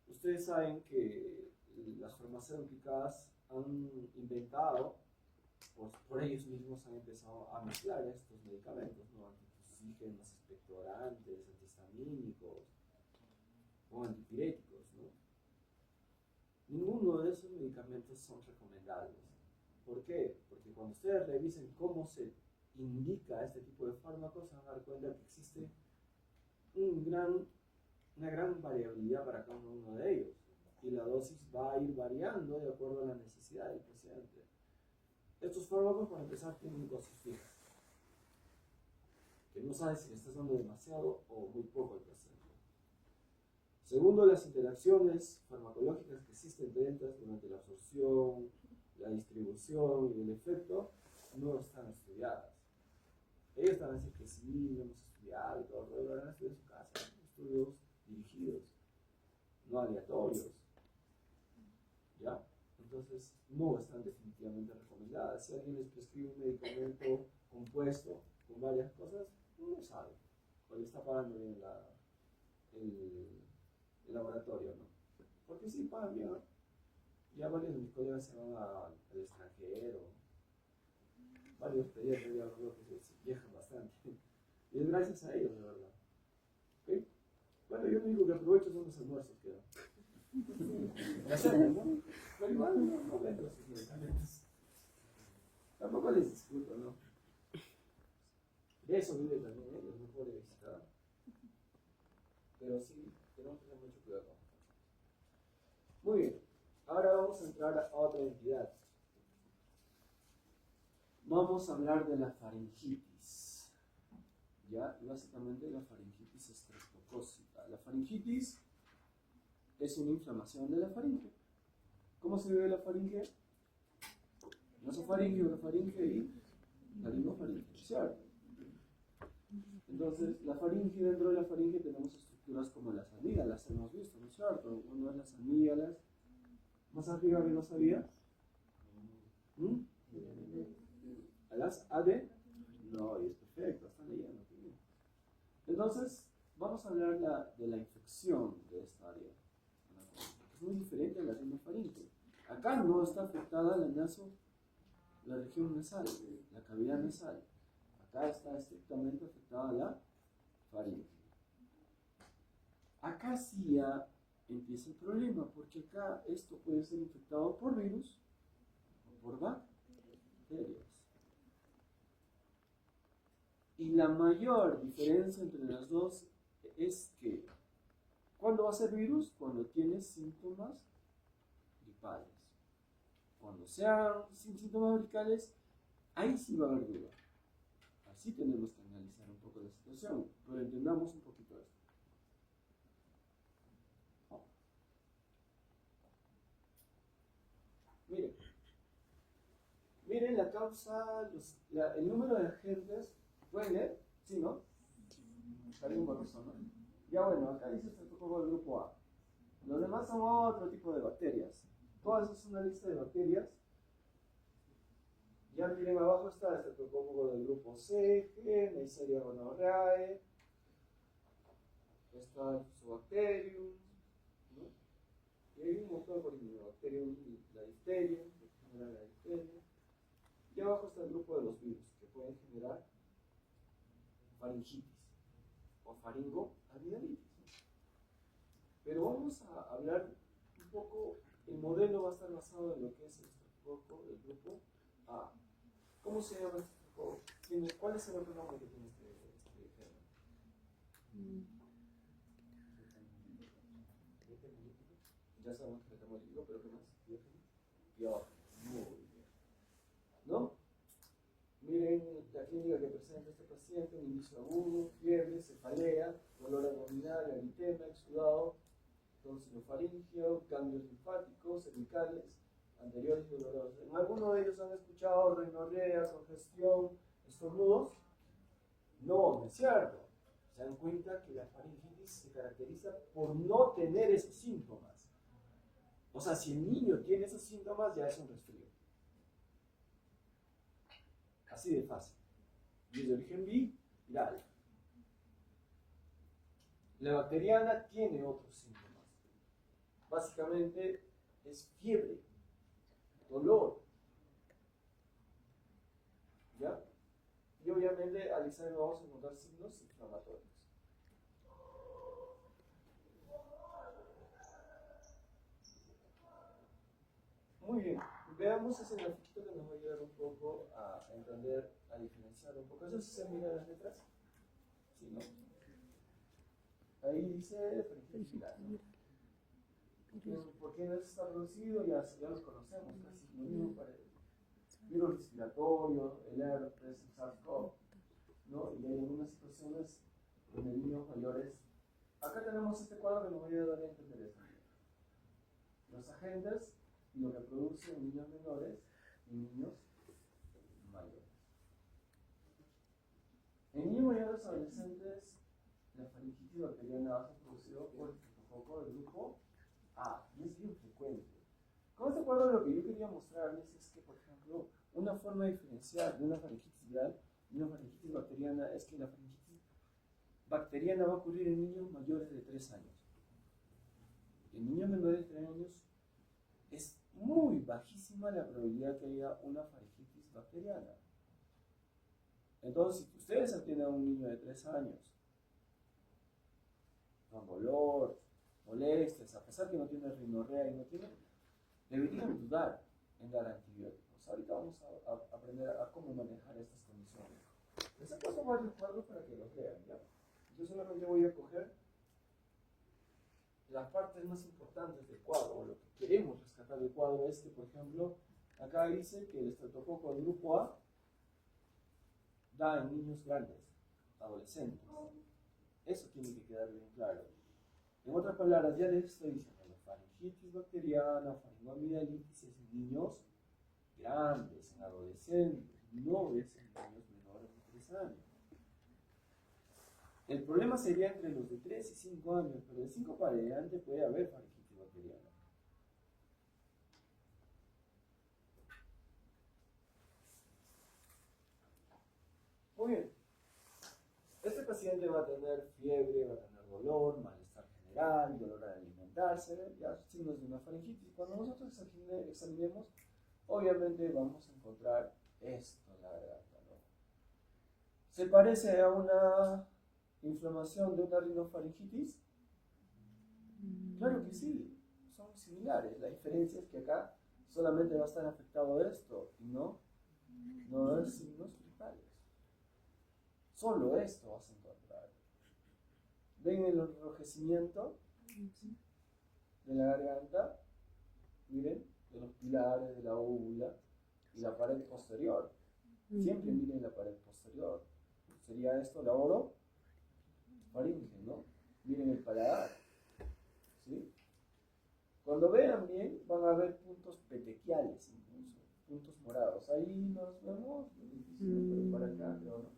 [SPEAKER 1] ustedes saben que las farmacéuticas han inventado, pues por ellos mismos han empezado a mezclar estos medicamentos, ¿no? Antitusígenos, expectorantes, antihistamínicos o antipiréticos, ¿no? Ninguno de esos medicamentos son recomendables. ¿Por qué? Porque cuando ustedes revisen cómo se indica este tipo de fármacos, se van a dar cuenta que existe una gran variabilidad para cada uno de ellos. Y la dosis va a ir variando de acuerdo a la necesidad del paciente. Estos fármacos, para empezar, tienen dosis fijas, que no sabes si le estás dando demasiado o muy poco al paciente. Segundo, las interacciones farmacológicas que existen dentro durante la absorción, la distribución y el efecto no están estudiadas. Ellos van a decir que sí, lo hemos estudiado y todo, lo van a estudiar en su casa, estudios dirigidos, no aleatorios. ¿Ya? Entonces, no están definitivamente recomendadas. Si alguien les prescribe un medicamento compuesto con varias cosas, no sabe, o le está pagando bien el laboratorio, ¿no? Porque sí pagan bien, ¿no? Ya varios de mis colegas se van al extranjero, varios pediatras ya veo que se viajan bastante. Y es gracias a ellos, de verdad. ¿Okay? Bueno, yo lo único que aprovecho son los almuerzos que dan. ¿No? Pero igual no vendo sus medicamentos. Tampoco les discuto, ¿no? De eso viven también ellos, no puede visitar. Pero sí, tenemos que tener mucho cuidado. Muy bien, ahora vamos a entrar a otra entidad. Vamos a hablar de la faringitis. ¿Ya? Y básicamente la faringitis estreptocócica. La faringitis es una inflamación de la faringe. ¿Cómo se ve la faringe? Nasofaringe, orofaringe y laringofaringe, ¿cierto? Entonces, la faringe, dentro de la faringe tenemos estructuras como las amígdalas, hemos visto, ¿no es cierto? Uno es las amígdalas. ¿Más arriba que no sabía? ¿A las AD? No, y es perfecto, están leyendo. Entonces, vamos a hablar de la infección de esta área. Es muy diferente a la rinofaringe. Acá no está afectada la región nasal, la cavidad nasal. Acá está estrictamente afectada la faringe. Acá sí ya empieza el problema, porque acá esto puede ser infectado por virus o por bacterias. Y la mayor diferencia entre las dos es que, ¿cuándo va a ser virus? Cuando tienes síntomas gripales. Cuando sean sin síntomas gripales, ahí sí va a haber duda. Así tenemos que analizar un poco la situación, pero entendamos un poquito esto. Miren la causa, el número de agentes. ¿Pueden leer? ¿Sí, no? Está bien borroso, ¿no? Ya bueno, acá dice estreptococo del grupo A. Los demás son otro tipo de bacterias. Todas esas son una lista de bacterias. Ya miren, abajo está el estreptococo del grupo C, G, Neisseria gonorrhoeae, está el Fusobacterium, ¿no? Y hay un montón por Bacterium y la difteria, que genera la difteria. Y abajo está el grupo de los virus, que pueden generar faringitis o faringoamidalitis, ¿no? Pero vamos a hablar un poco, el modelo va a estar basado en lo que es el estreptococo del grupo A. ¿Cómo se llama este estreptococo? ¿Cuál es el otro nombre que tiene este germen? Ya sabemos que le estamos diciendo, pero ¿qué más? Pior. Muy bien. ¿No? Miren la clínica que presenta este paciente: un inicio agudo, fiebre, cefalea, dolor abdominal, eritema, exudado, tonsilofaringeo, cambios linfáticos, cervicales, anteriores y dolorosos. ¿En alguno de ellos han escuchado rinorrea, congestión, estornudos? No, no es cierto. Se dan cuenta que la faringitis se caracteriza por no tener esos síntomas. O sea, si el niño tiene esos síntomas, ya es un resfrío. Así de fácil. Y es de origen viral. La bacteriana tiene otros síntomas. Básicamente es fiebre, dolor, ¿ya? Y obviamente al examen vamos a encontrar signos inflamatorios. Muy bien, veamos ese grafito que nos va a ayudar un poco a entender, a diferenciar un poco. ¿Eso sí se mira las letras? Sí, ¿no? Ahí dice faringitis viral, ¿no? ¿Por qué no está producido? Ya los conocemos, casi lo mismo para el virus respiratorio, el herpes, el SARS-CoV, ¿no? Y hay algunas situaciones donde niños mayores. Acá tenemos este cuadro que nos va a ayudar a entender esto. Los agentes y lo que produce en niños menores y niños mayores. En niños mayores adolescentes, la faringitis bacteriana va a ser producida por el estreptococo del grupo A, y es bien frecuente. Con este cuadro lo que yo quería mostrarles es que, por ejemplo, una forma de diferenciar de una faringitis viral y una faringitis bacteriana es que la faringitis bacteriana va a ocurrir en niños mayores de 3 años. En niños menores de 3 años es muy bajísima la probabilidad que haya una faringitis bacteriana. Entonces, si ustedes atienden a un niño de 3 años con dolor, molestias, a pesar que no tiene rinorrea y no tiene, deberían dudar en dar antibióticos. Ahorita vamos a aprender a cómo manejar estas condiciones. Les he puesto varios cuadros para que los vean, ¿ya? Yo solamente voy a coger las partes más importantes del cuadro, o lo que queremos rescatar del cuadro es que, por ejemplo, acá dice que el estreptococo del grupo A da en niños grandes, adolescentes. Eso tiene que quedar bien claro. En otras palabras, ya les estoy diciendo, la faringitis bacteriana, faringoamidalitis es en niños grandes, en adolescentes, no es en niños menores de 3 años. El problema sería entre los de 3 y 5 años, pero de 5 para adelante puede haber faringitis bacteriana. Muy bien. Este paciente va a tener fiebre, va a tener dolor, malestar general, dolor al alimentarse, ya signos de una faringitis. Cuando nosotros examinemos, obviamente vamos a encontrar esto en la garganta, ¿no? ¿Se parece a una inflamación de una rinofaringitis? Claro que sí, son similares. La diferencia es que acá solamente va a estar afectado esto y no va a haber signos gripales. Solo esto vas a encontrar. ¿Ven el enrojecimiento de la garganta? Miren, de los pilares, de la úvula y la pared posterior. Siempre miren la pared posterior. Sería esto la orofaringe, ¿no? Miren el paladar. ¿Sí? Cuando vean bien, van a ver puntos petequiales incluso, puntos morados. Ahí nos vemos, pero para acá, pero no.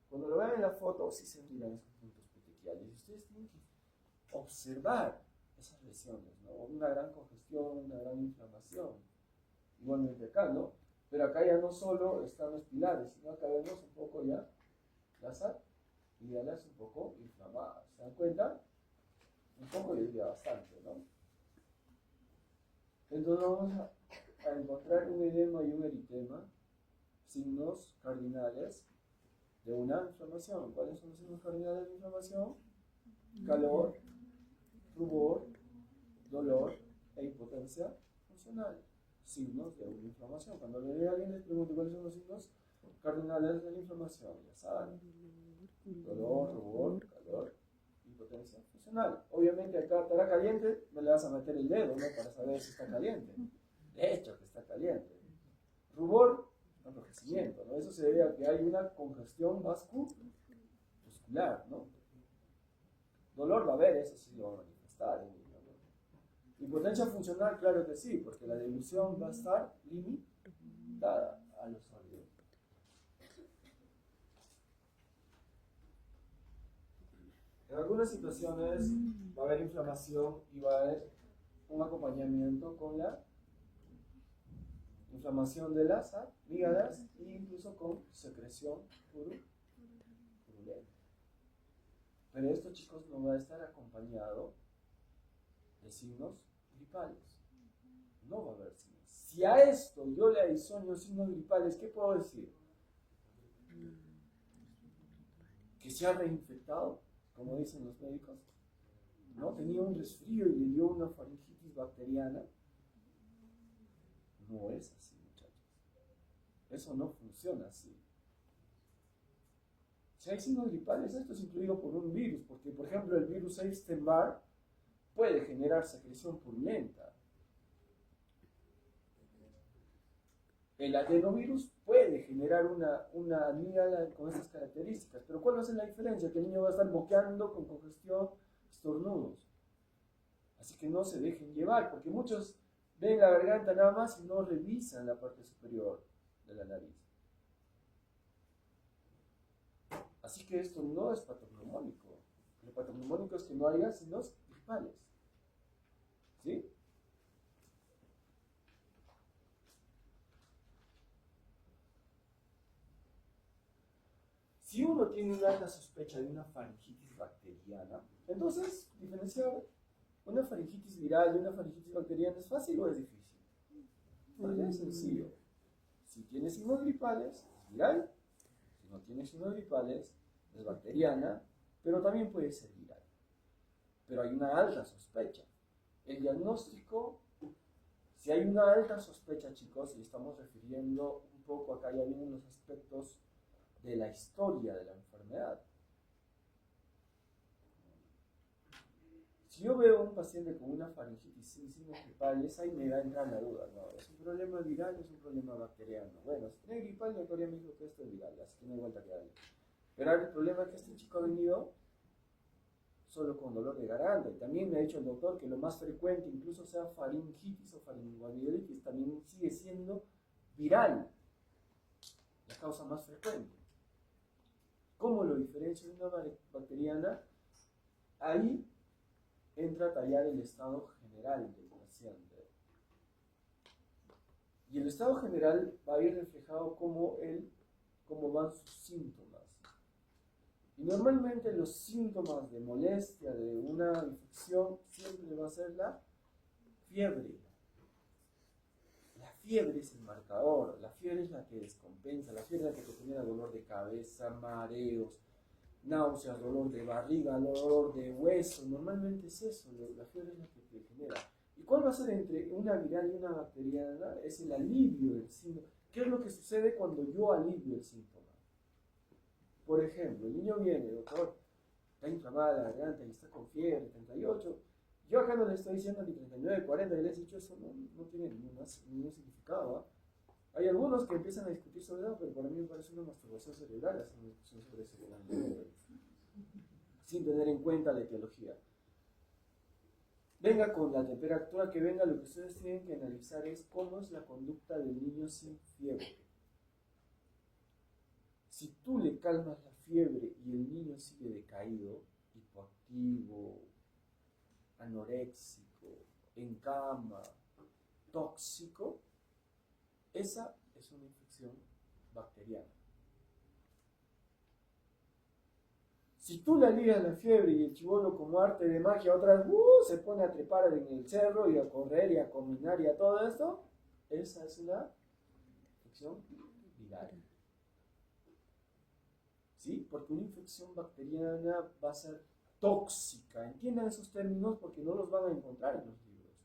[SPEAKER 1] Cuando lo vean en la foto, sí se miran esos puntos petequiales. Y ustedes tienen que observar esas lesiones, ¿no? Una gran congestión, una gran inflamación. Igualmente acá, ¿no? Pero acá ya no solo están los pilares, sino acá vemos un poco ya amígdalas un poco inflamadas. ¿Se dan cuenta? Un poco, yo diría bastante, ¿no? Entonces vamos a encontrar un edema y un eritema, signos cardinales de una inflamación. ¿Cuáles son los signos cardinales de inflamación? Calor, rubor, dolor e impotencia funcional. Signos de una inflamación. Cuando le diga a alguien, les pregunto cuáles son los signos cardinales de la inflamación. Ya saben. Dolor, rubor, calor, impotencia funcional. Obviamente acá estará caliente, no le vas a meter el dedo, ¿no? Para saber si está caliente. De hecho que está caliente. Rubor, enrojecimiento, ¿no? Eso se debe a que hay una congestión muscular, ¿no? Dolor va a haber, eso sí lo va a manifestar en el niño, ¿no? Impotencia funcional, claro que sí, porque la dilución va a estar limitada a los sólidos. En algunas situaciones va a haber inflamación y va a haber un acompañamiento con la inflamación de las amígdalas e incluso con secreción purulenta. Pero esto, chicos, no va a estar acompañado de signos gripales. No va a haber signos. Si a esto yo le adiciono signos gripales, ¿qué puedo decir? Que se ha reinfectado, como dicen los médicos, ¿no? Tenía un resfrío y le dio una faringitis bacteriana. No es así, muchachos. Eso no funciona así. Si hay signos gripales, esto es incluido por un virus, porque, por ejemplo, el virus Epstein-Barr puede generar secreción purulenta. El adenovirus puede generar una amígdala con estas características, pero ¿cuál va a ser la diferencia? Que el niño va a estar moqueando con congestión, estornudos. Así que no se dejen llevar, porque muchos ven la garganta nada más y no revisan la parte superior de la nariz. Así que esto no es patognomónico. Lo patognomónico es que no haya signos gripales. ¿Sí? Si uno tiene una alta sospecha de una faringitis bacteriana, entonces diferenciar una faringitis viral de una faringitis bacteriana es fácil o es difícil. Es sencillo. Si tiene signos gripales, es viral. Si no tiene signos gripales, es bacteriana, pero también puede ser viral. Pero hay una alta sospecha. El diagnóstico, si hay una alta sospecha, chicos, y estamos refiriendo un poco, acá ya vienen los aspectos de la historia de la enfermedad. Si yo veo un paciente con una faringitis sin signos gripales, ahí me va a entrar la duda, ¿no? ¿Es un problema viral o es un problema bacteriano? Bueno, si tiene gripal, la autoría me dijo que esto es viral, así que no hay vuelta que darle. Pero ahora el problema es que este chico ha venido solo con dolor de garganta, y también me ha dicho el doctor que lo más frecuente, incluso sea faringitis o faringoamigdalitis, también sigue siendo viral, la causa más frecuente. ¿Cómo lo diferencio de una bacteriana? Ahí entra a tallar el estado general del paciente. Y el estado general va a ir reflejado cómo van sus síntomas. Y normalmente los síntomas de molestia de una infección siempre va a ser la fiebre. La fiebre es el marcador, la fiebre es la que descompensa, la fiebre es la que te genera dolor de cabeza, mareos, náuseas, dolor de barriga, dolor de hueso. Normalmente es eso, la fiebre es la que te genera. ¿Y cuál va a ser entre una viral y una bacteriana? Es el alivio del síntoma. ¿Qué es lo que sucede cuando yo alivio el síntoma? Por ejemplo, el niño viene, doctor, está inflamada la garganta y está con fiebre, 38. Yo acá no le estoy diciendo ni 39, 40, que le he dicho eso, no tiene ningún significado. ¿Eh? Hay algunos que empiezan a discutir sobre eso, pero para mí me parece una masturbación cerebral hacer una discusión sobre ese sin tener en cuenta la etiología. Venga con la temperatura que venga, lo que ustedes tienen que analizar es cómo es la conducta del niño sin fiebre. Si tú le calmas la fiebre y el niño sigue decaído, hipoactivo, anoréxico, en cama, tóxico, esa es una infección bacteriana. Si tú le alías la fiebre y el chibolo como arte de magia otra vez se pone a trepar en el cerro y a correr y a caminar y a todo esto, esa es una infección viral. ¿Sí? Porque una infección bacteriana va a ser tóxica. Entiendan esos términos porque no los van a encontrar en los libros.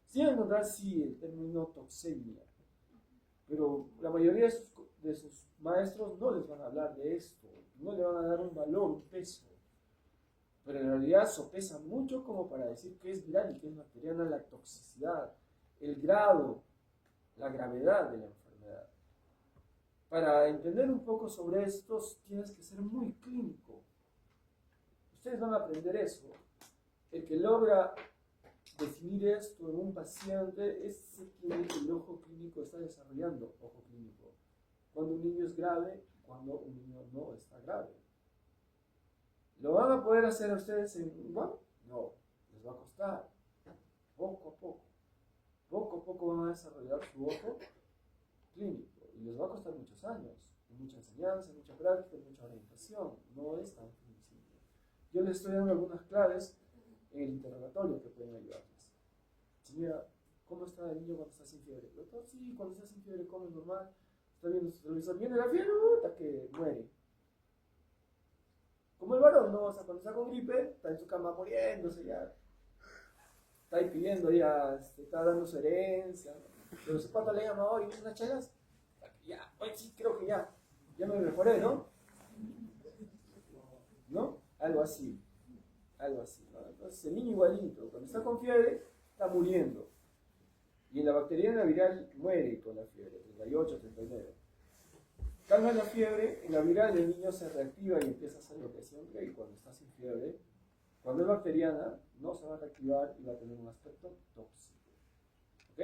[SPEAKER 1] Sí van a encontrar, sí, el término toxemia, pero la mayoría de sus maestros no les van a hablar de esto, no le van a dar un valor, un peso. Pero en realidad sopesa mucho como para decir que es viral y que es bacteriana la toxicidad, el grado, la gravedad de la enfermedad. Para entender un poco sobre esto tienes que ser muy clínico. Ustedes van a aprender eso. El que logra definir esto en un paciente es el que el ojo clínico está desarrollando, ojo clínico. Cuando un niño es grave, cuando un niño no está grave. ¿Lo van a poder hacer ustedes en un año? No, les va a costar. Poco a poco. Poco a poco van a desarrollar su ojo clínico. Y les va a costar muchos años. Mucha enseñanza, mucha práctica, mucha orientación. No es tan simple. Yo les estoy dando algunas claves en el interrogatorio que pueden ayudarles. Señora, ¿cómo está el niño cuando está sin fiebre? Doctor, sí, cuando está sin fiebre come normal. Está viendo su televisor. Viene la fiebre, hasta que muere. Como el varón, ¿no? O sea, cuando está con gripe, está en su cama muriéndose ya. Está ahí pidiendo ya, está dando su herencia. Pero su pata le llama, oye, unas chelas. Ya, oye, sí, creo que ya. Ya me mejoré, ¿no? ¿No? Algo así. Algo así, ¿no? Entonces el niño igualito, cuando está con fiebre, está muriendo. Y en la bacteriana viral muere con la fiebre, 38, 39. Calma la fiebre, en la viral el niño se reactiva y empieza a hacer lo que siempre, y cuando está sin fiebre, cuando es bacteriana, no se va a reactivar y va a tener un aspecto tóxico. ¿Ok?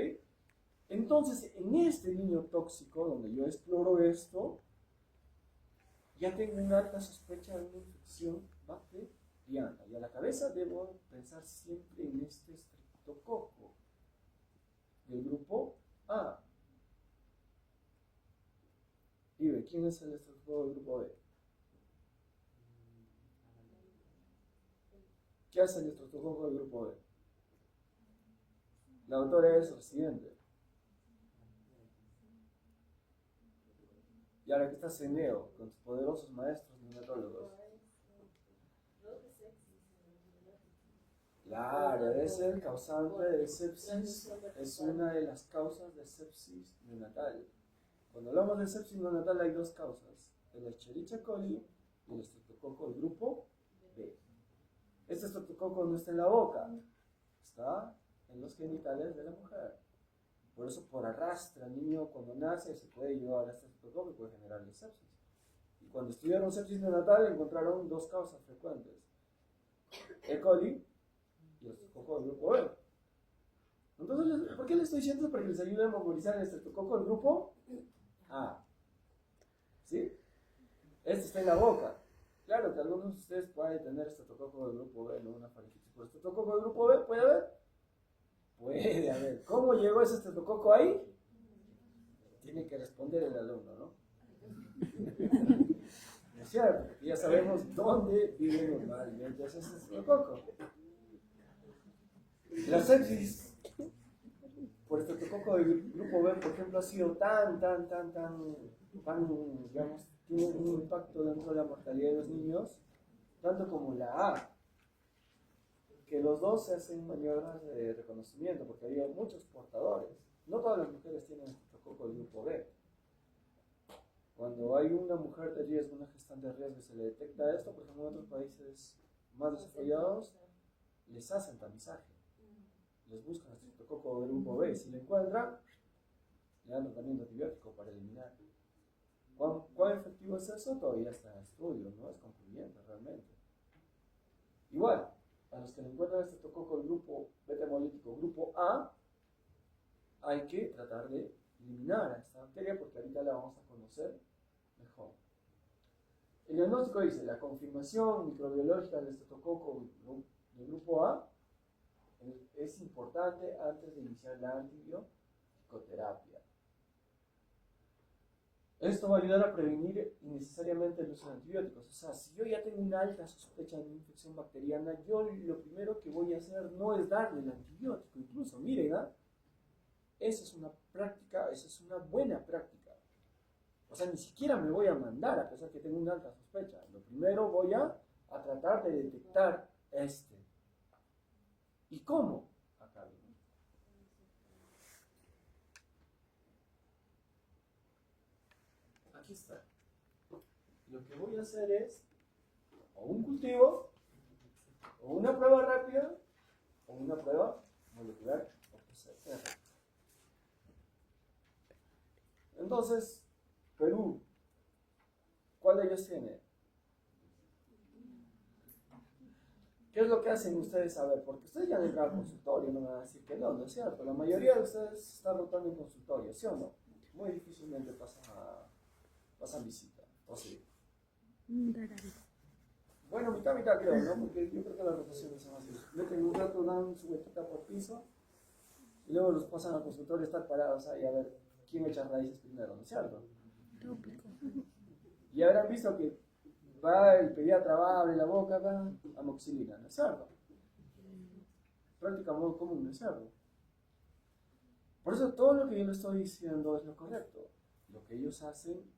[SPEAKER 1] Entonces, en este niño tóxico, donde yo exploro esto, ya tengo una alta sospecha de una infección bacteriana. Y a la cabeza debo pensar siempre en este estreptococo del grupo A. Y ve, ¿quién es el estreptococo del grupo B? ¿Qué hace el estreptococo del grupo B? La autora es residente. Y ahora que está Ceneo, con sus poderosos maestros neonatólogos. Claro, es el causante de sepsis, es una de las causas de sepsis neonatal. Cuando hablamos de sepsis neonatal hay dos causas, el Escherichia coli y el estreptococo del grupo B. Este estreptococo no está en la boca, está en los genitales de la mujer. Por eso, por arrastre, al niño cuando nace se puede llevar a este estreptococo y puede generarle sepsis. Y cuando estudiaron sepsis neonatal encontraron dos causas frecuentes: E. coli y el estreptococo del grupo B. Entonces, ¿por qué les estoy diciendo? Para que les ayude a memorizar el estreptococo del grupo A. ¿Sí? Este está en la boca. Claro que algunos de ustedes pueden tener estreptococo del grupo B, no una faringitis por estreptococo del grupo B. ¿Puede haber? Puede haber. ¿Cómo llegó ese estreptococo ahí? Tiene que responder el alumno, ¿no? Es cierto, porque ya sabemos dónde vive normalmente ese estreptococo. La sepsis por estreptococo del grupo B, por ejemplo, ha sido tan, digamos, tiene un impacto dentro de la mortalidad de los niños, tanto como la A, que los dos se hacen maniobras de reconocimiento, porque había muchos portadores. No todas las mujeres tienen estreptococo del grupo B. Cuando hay una mujer de riesgo, una gestante de riesgo, y se le detecta esto, por ejemplo, en otros países más desarrollados, les hacen tamizaje. Les buscan el estreptococo del grupo B y si lo encuentran, le dan tratamiento antibiótico para eliminar. ¿Cuán efectivo es eso? Todavía está en estudio, no es concluyente realmente. Igual, a los que le encuentran el estreptococo del grupo beta hemolítico grupo A, hay que tratar de eliminar a esta bacteria porque ahorita la vamos a conocer mejor. El diagnóstico dice: la confirmación microbiológica del estreptococo del grupo A es importante antes de iniciar la antibioterapia. Esto va a ayudar a prevenir innecesariamente el uso de antibióticos. O sea, si yo ya tengo una alta sospecha de una infección bacteriana, yo lo primero que voy a hacer no es darle el antibiótico. Incluso, miren, ¿ah? Esa es una práctica, esa es una buena práctica. O sea, ni siquiera me voy a mandar a pesar que tengo una alta sospecha. Lo primero voy a tratar de detectar este. ¿Y cómo? Acá viene. Aquí está. Lo que voy a hacer es o un cultivo, o una prueba rápida, o una prueba molecular o PCR. Entonces, Perú, ¿cuál de ellos tiene? ¿Qué es lo que hacen ustedes a ver? Porque ustedes ya han entrado al consultorio, no me van a decir que no, ¿no es cierto? La mayoría de ustedes están rotando en consultorio, ¿sí o no? Muy difícilmente pasan visita, ¿o sí? Bueno, mitad creo, ¿no? Porque yo creo que las rotaciones son así. Meten un rato, dan su vueltita por piso, y luego los pasan al consultorio, estar parados ahí a ver quién echa raíces primero, ¿no es cierto?
[SPEAKER 2] Tópico.
[SPEAKER 1] Y habrán visto que va el pediatra, va, abre la boca, va, amoxicilina, ¿no es cierto? Práctica muy común, ¿no es cierto? Por eso todo lo que yo le estoy diciendo es lo correcto. Lo que ellos hacen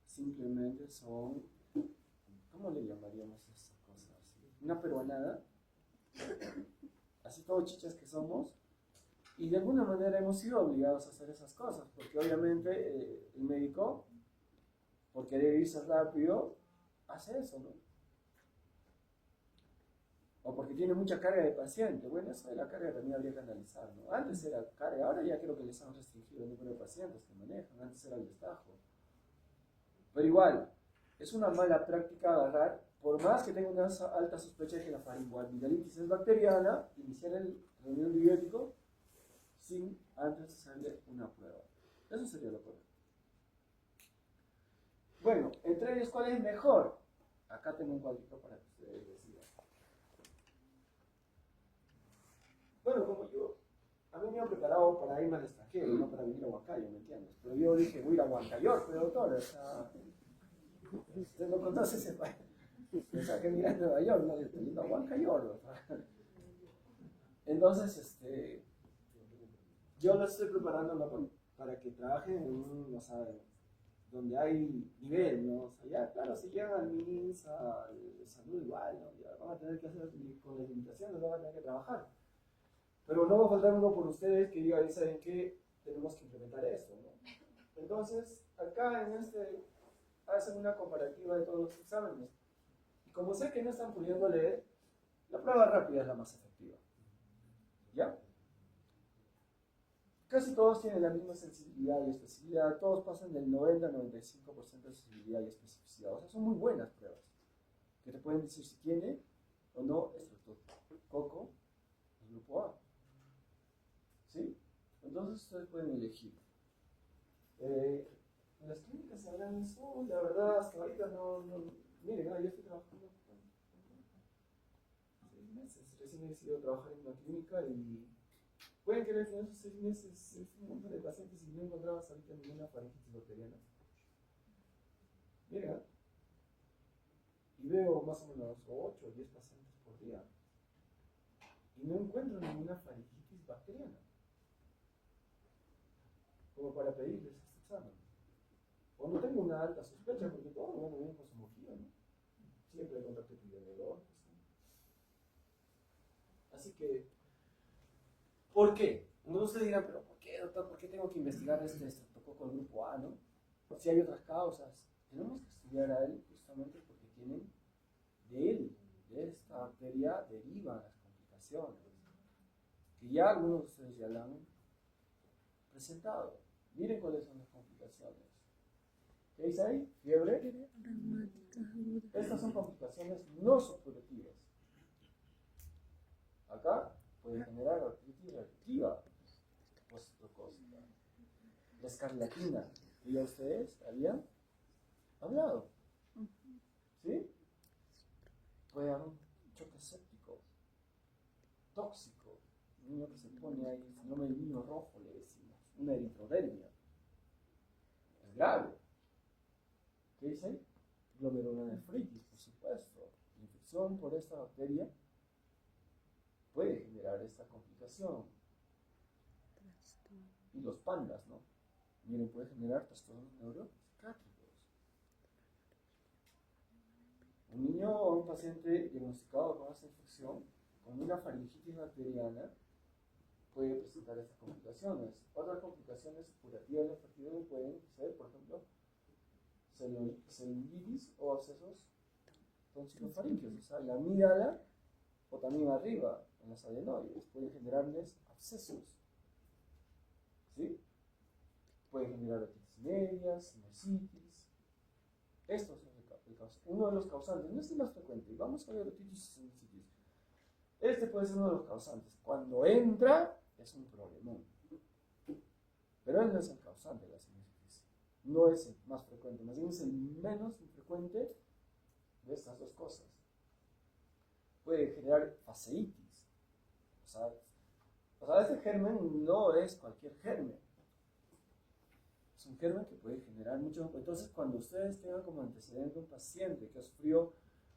[SPEAKER 1] simplemente son, ¿cómo le llamaríamos a estas cosas? Una peruanada, así todos chichas que somos, y de alguna manera hemos sido obligados a hacer esas cosas, porque obviamente el médico, por querer irse rápido, hace eso, ¿no? O porque tiene mucha carga de paciente. Bueno, eso de la carga también habría que analizar, ¿no? Antes era carga, ahora ya creo que les han restringido el número de pacientes que manejan, antes era el destajo. Pero igual, es una mala práctica agarrar, por más que tenga una alta sospecha de que la faringoamigdalitis es bacteriana, iniciar el reunión antibiótico sin antes hacerle una prueba. Eso sería lo correcto. Bueno, entre ellos, ¿cuál es mejor? Acá tengo un cuadrito para que ustedes decidan. Bueno, como yo, a mí me han preparado para irme al extranjero, no para venir a Huancayo, ¿me entiendes? Pero yo dije, voy a ir a Huancayor, pero doctor, o sea, usted no conoce ese país. O sea, que mira en Nueva York, no, yo estoy yendo a Huancayor. Entonces, yo lo estoy preparando ¿no? para que trabajen en un, o sea, donde hay nivel, ¿no? O sea, ya, claro, si llegan al MINS, al salud igual, ¿no? Ya van a tener que hacer, con las limitaciones, van a tener que trabajar. Pero no va a faltar uno por ustedes que diga, ¿saben qué? Tenemos que implementar esto, ¿no? Entonces, acá en hacen una comparativa de todos los exámenes. Y como sé que no están pudiendo leer, la prueba rápida es la más efectiva. ¿Ya? Casi todos tienen la misma sensibilidad y especificidad, todos pasan del 90 al 95% de sensibilidad y especificidad. O sea, son muy buenas pruebas, que te pueden decir si tiene o no estreptococo el grupo A. ¿Sí? Entonces ustedes pueden elegir. En las clínicas se hablan de eso, la verdad, hasta ahorita miren, yo estoy trabajando 6 meses, recién he decidido trabajar en una clínica y pueden creer que en esos 6 meses es un montón de pacientes y no encontrabas ahorita ninguna faringitis bacteriana. Mira, y veo más o menos 8 o 10 pacientes por día y no encuentro ninguna faringitis bacteriana como para pedirles este examen. O no tengo una alta sospecha porque todos van bien con su mojillo, ¿no? Siempre hay contacto epidemiológico. Así que, ¿por qué? Ustedes dirán, pero ¿por qué, doctor? ¿Por qué tengo que investigar este estreptococo del grupo A, no? Si hay otras causas. Tenemos que estudiar a él justamente porque de esta bacteria, derivan las complicaciones. Que ya algunos de ustedes ya la han presentado. Miren cuáles son las complicaciones. ¿Qué dice ahí? Fiebre. Estas son complicaciones no supurativas. Acá puede generar artritis reactiva, osteocócica. La escarlatina, que ya ustedes habían hablado. ¿Sí? Puede haber un choque séptico, tóxico. Un niño que se pone ahí, el síndrome del niño rojo, le decimos. Una eritrodermia. Es grave. ¿Qué dice? Glomerulonefritis, por supuesto. La infección por esta bacteria puede generar esta complicación. Y los pandas, ¿no? Miren, puede generar trastornos neuropsiquiátricos. Un niño o un paciente diagnosticado con esta infección, con una faringitis bacteriana, puede presentar estas complicaciones. Otras complicaciones curativas de la fertilidad pueden ser, por ejemplo, celulitis o abscesos tonsilofaringios, o sea, la amígdala o también arriba, en las adenoides, pueden generarles abscesos. ¿Sí? Pueden generar otitis media, sinusitis. Esto es uno de los causantes, no es el más frecuente. Vamos a ver otitis y sinusitis. Este puede ser uno de los causantes. Cuando entra, es un problemón. Pero él no es el causante de la sinusitis. No es el más frecuente, más bien es el menos infrecuente de estas dos cosas. Puede generar fasciitis. O sea, este germen no es cualquier germen. Es un germen que puede generar mucho. Entonces, cuando ustedes tengan como antecedente un paciente que sufrió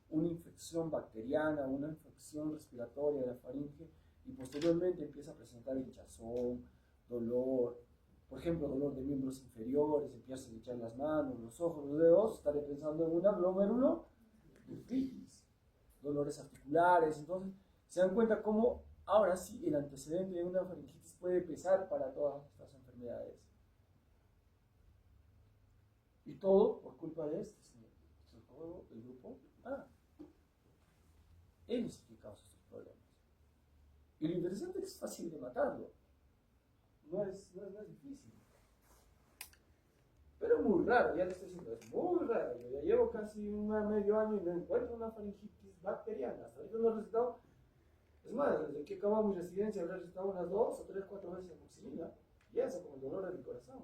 [SPEAKER 1] una infección bacteriana, una infección respiratoria de la faringe y posteriormente empieza a presentar hinchazón, dolor, por ejemplo, dolor de miembros inferiores, empieza a hinchar las manos, los ojos, los dedos, estaré pensando en una glomerulonefritis, dolores articulares. Entonces, se dan cuenta cómo ahora sí el antecedente de una faringitis puede pesar para todas estas enfermedades. Y todo por culpa de este señor, el grupo A. Él es el que causa estos problemas. Y lo interesante es que es fácil de matarlo. No es difícil. Pero es muy raro, ya le estoy diciendo, es muy raro. Yo ya llevo casi medio año y no encuentro una faringitis bacteriana. Hasta ahorita no he recetado. Es más, desde que acabamos mi residencia habré recetado unas 2 o 3, 4 veces amoxicilina. Y eso con el dolor de mi corazón.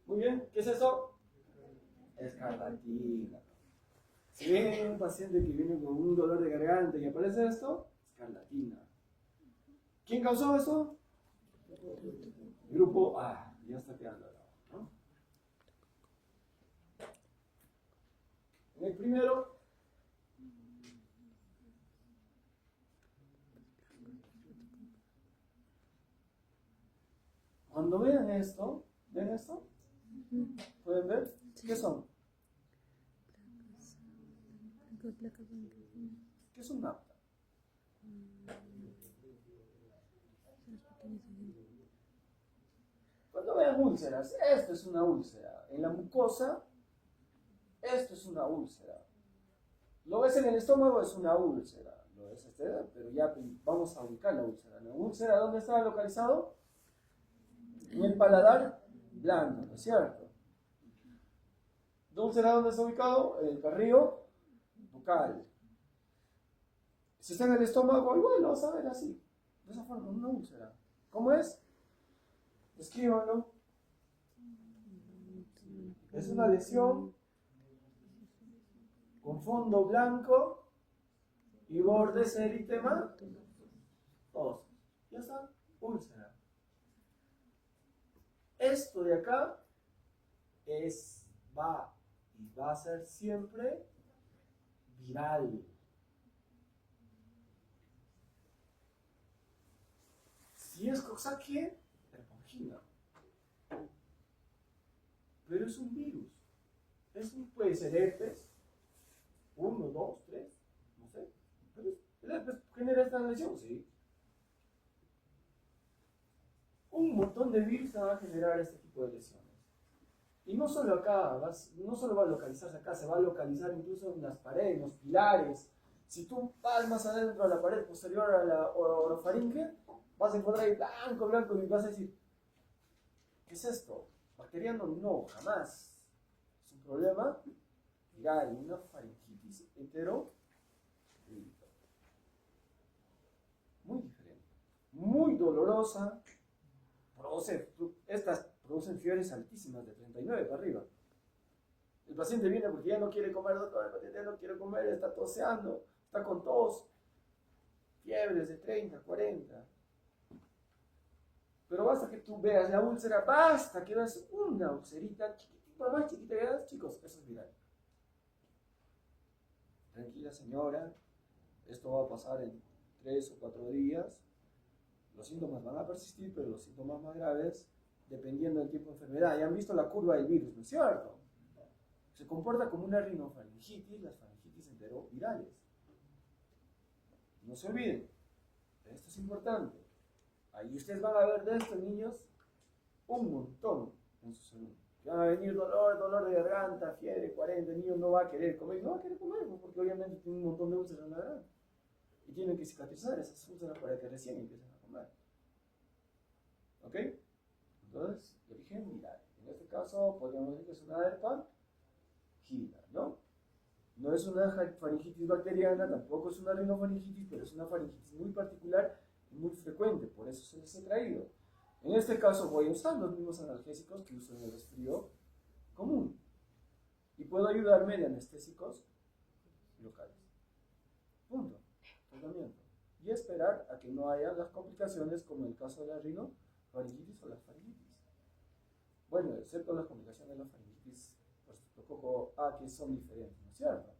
[SPEAKER 1] Muy bien, ¿qué es eso? Escarlatina. Si viene un paciente que viene con un dolor de garganta y aparece esto, escarlatina. ¿Quién causó esto? Grupo A. Ya está quedando ahora, ¿no? En el primero, cuando vean esto, ¿ven esto? ¿Pueden ver? ¿Qué son? ¿Qué es un afta? Cuando vean úlceras, esto es una úlcera. En la mucosa, esto es una úlcera. Lo ves en el estómago, es una úlcera. Lo ves pero ya vamos a ubicar la úlcera. ¿La úlcera dónde está localizado? En el paladar blando, ¿no es cierto? ¿La úlcera dónde está ubicado? En el carrío bucal. Si está en el estómago, igual lo vas a ver así. De esa forma, una úlcera. ¿Cómo es? Escríbanlo. Es una lesión con fondo blanco y bordes eritematos. Ya está, úlcera. Esto de acá va a ser siempre viral. Si es Coxsackie, herpangina. Pero es un virus. Puede ser herpes, 1, 2, 3, no sé. Pero el herpes genera esta lesión, sí. Un montón de virus van a generar este tipo de lesiones. Y no solo acá, no solo va a localizarse acá, se va a localizar incluso en las paredes, en los pilares. Si tú vas más adentro de la pared posterior a la orofaringe, vas a encontrar ahí blanco, y vas a decir, ¿qué es esto? Bacteriano no, jamás. Es un problema viral, una faringitis heterovírica. Muy diferente, muy dolorosa. Estas producen fiebres altísimas de 39 para arriba. El paciente viene porque ya no quiere comer, doctor, el paciente ya no quiere comer, está toseando, está con tos, fiebres de 30, 40. Pero basta que tú veas la úlcera, basta que veas una ulcerita chiquitita, más chiquita que veas, chicos, eso es viral. Tranquila señora, esto va a pasar en 3 o 4 días. Los síntomas van a persistir, pero los síntomas más graves, dependiendo del tipo de enfermedad. Ya han visto la curva del virus, ¿no es cierto? Se comporta como una rinofaringitis, las faringitis enterovirales. No se olviden, esto es importante. Ahí ustedes van a ver de estos niños un montón en su salud. Van a venir dolor de garganta, fiebre, 40, el niño no va a querer comer, porque obviamente tiene un montón de úlceras en la garganta. Y tienen que cicatrizar esas úlceras para que recién empiecen a comer. ¿Ok? Entonces, de origen viral. En este caso, podríamos decir que es una herpangina, ¿no? No es una faringitis bacteriana, tampoco es una rinofaringitis, pero es una faringitis muy particular y muy frecuente, por eso se les he traído. En este caso voy a usar los mismos analgésicos que uso en el resfrío común. Y puedo ayudarme de anestésicos locales. Punto. Tratamiento. Y esperar a que no haya las complicaciones como en el caso de la rinofaringitis o la faringitis. Bueno, excepto las complicaciones de la faringitis por estreptococo A, que son diferentes, ¿no es cierto?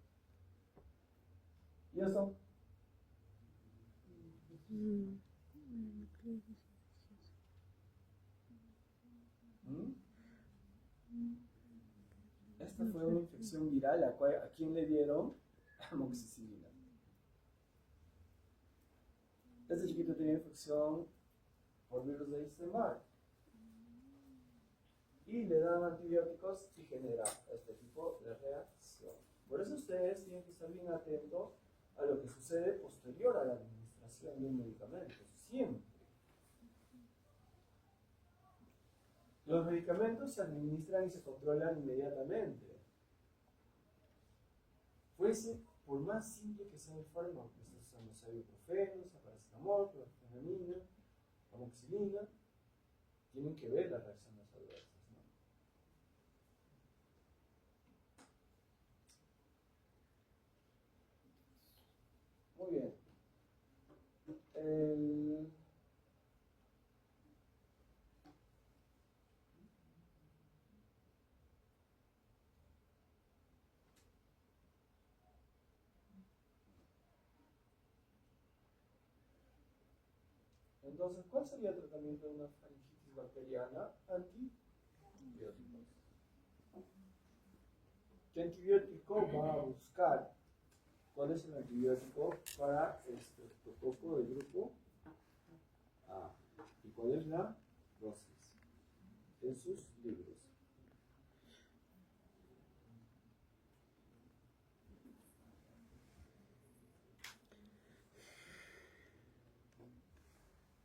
[SPEAKER 1] ¿Y esto? Esta fue una infección viral a quien le dieron amoxicilina. Este chiquito tenía infección por virus de Epstein-Barr y le dan antibióticos y genera este tipo de reacción. Por eso ustedes tienen que estar bien atentos a lo que sucede posterior a la administración de un medicamento, siempre. Los medicamentos se administran y se controlan inmediatamente. Fuese por más simple que sea el fármaco, que estés usando ibuprofeno, paracetamol, clorfenamina, amoxicilina, tienen que ver las reacciones adversas, ¿no? Muy bien. Entonces, ¿cuál sería el tratamiento de una faringitis bacteriana? Antibióticos. ¿Qué antibiótico va a buscar? ¿Cuál es el antibiótico para el estreptococo del grupo A? ¿Y cuál es la dosis? En sus libros.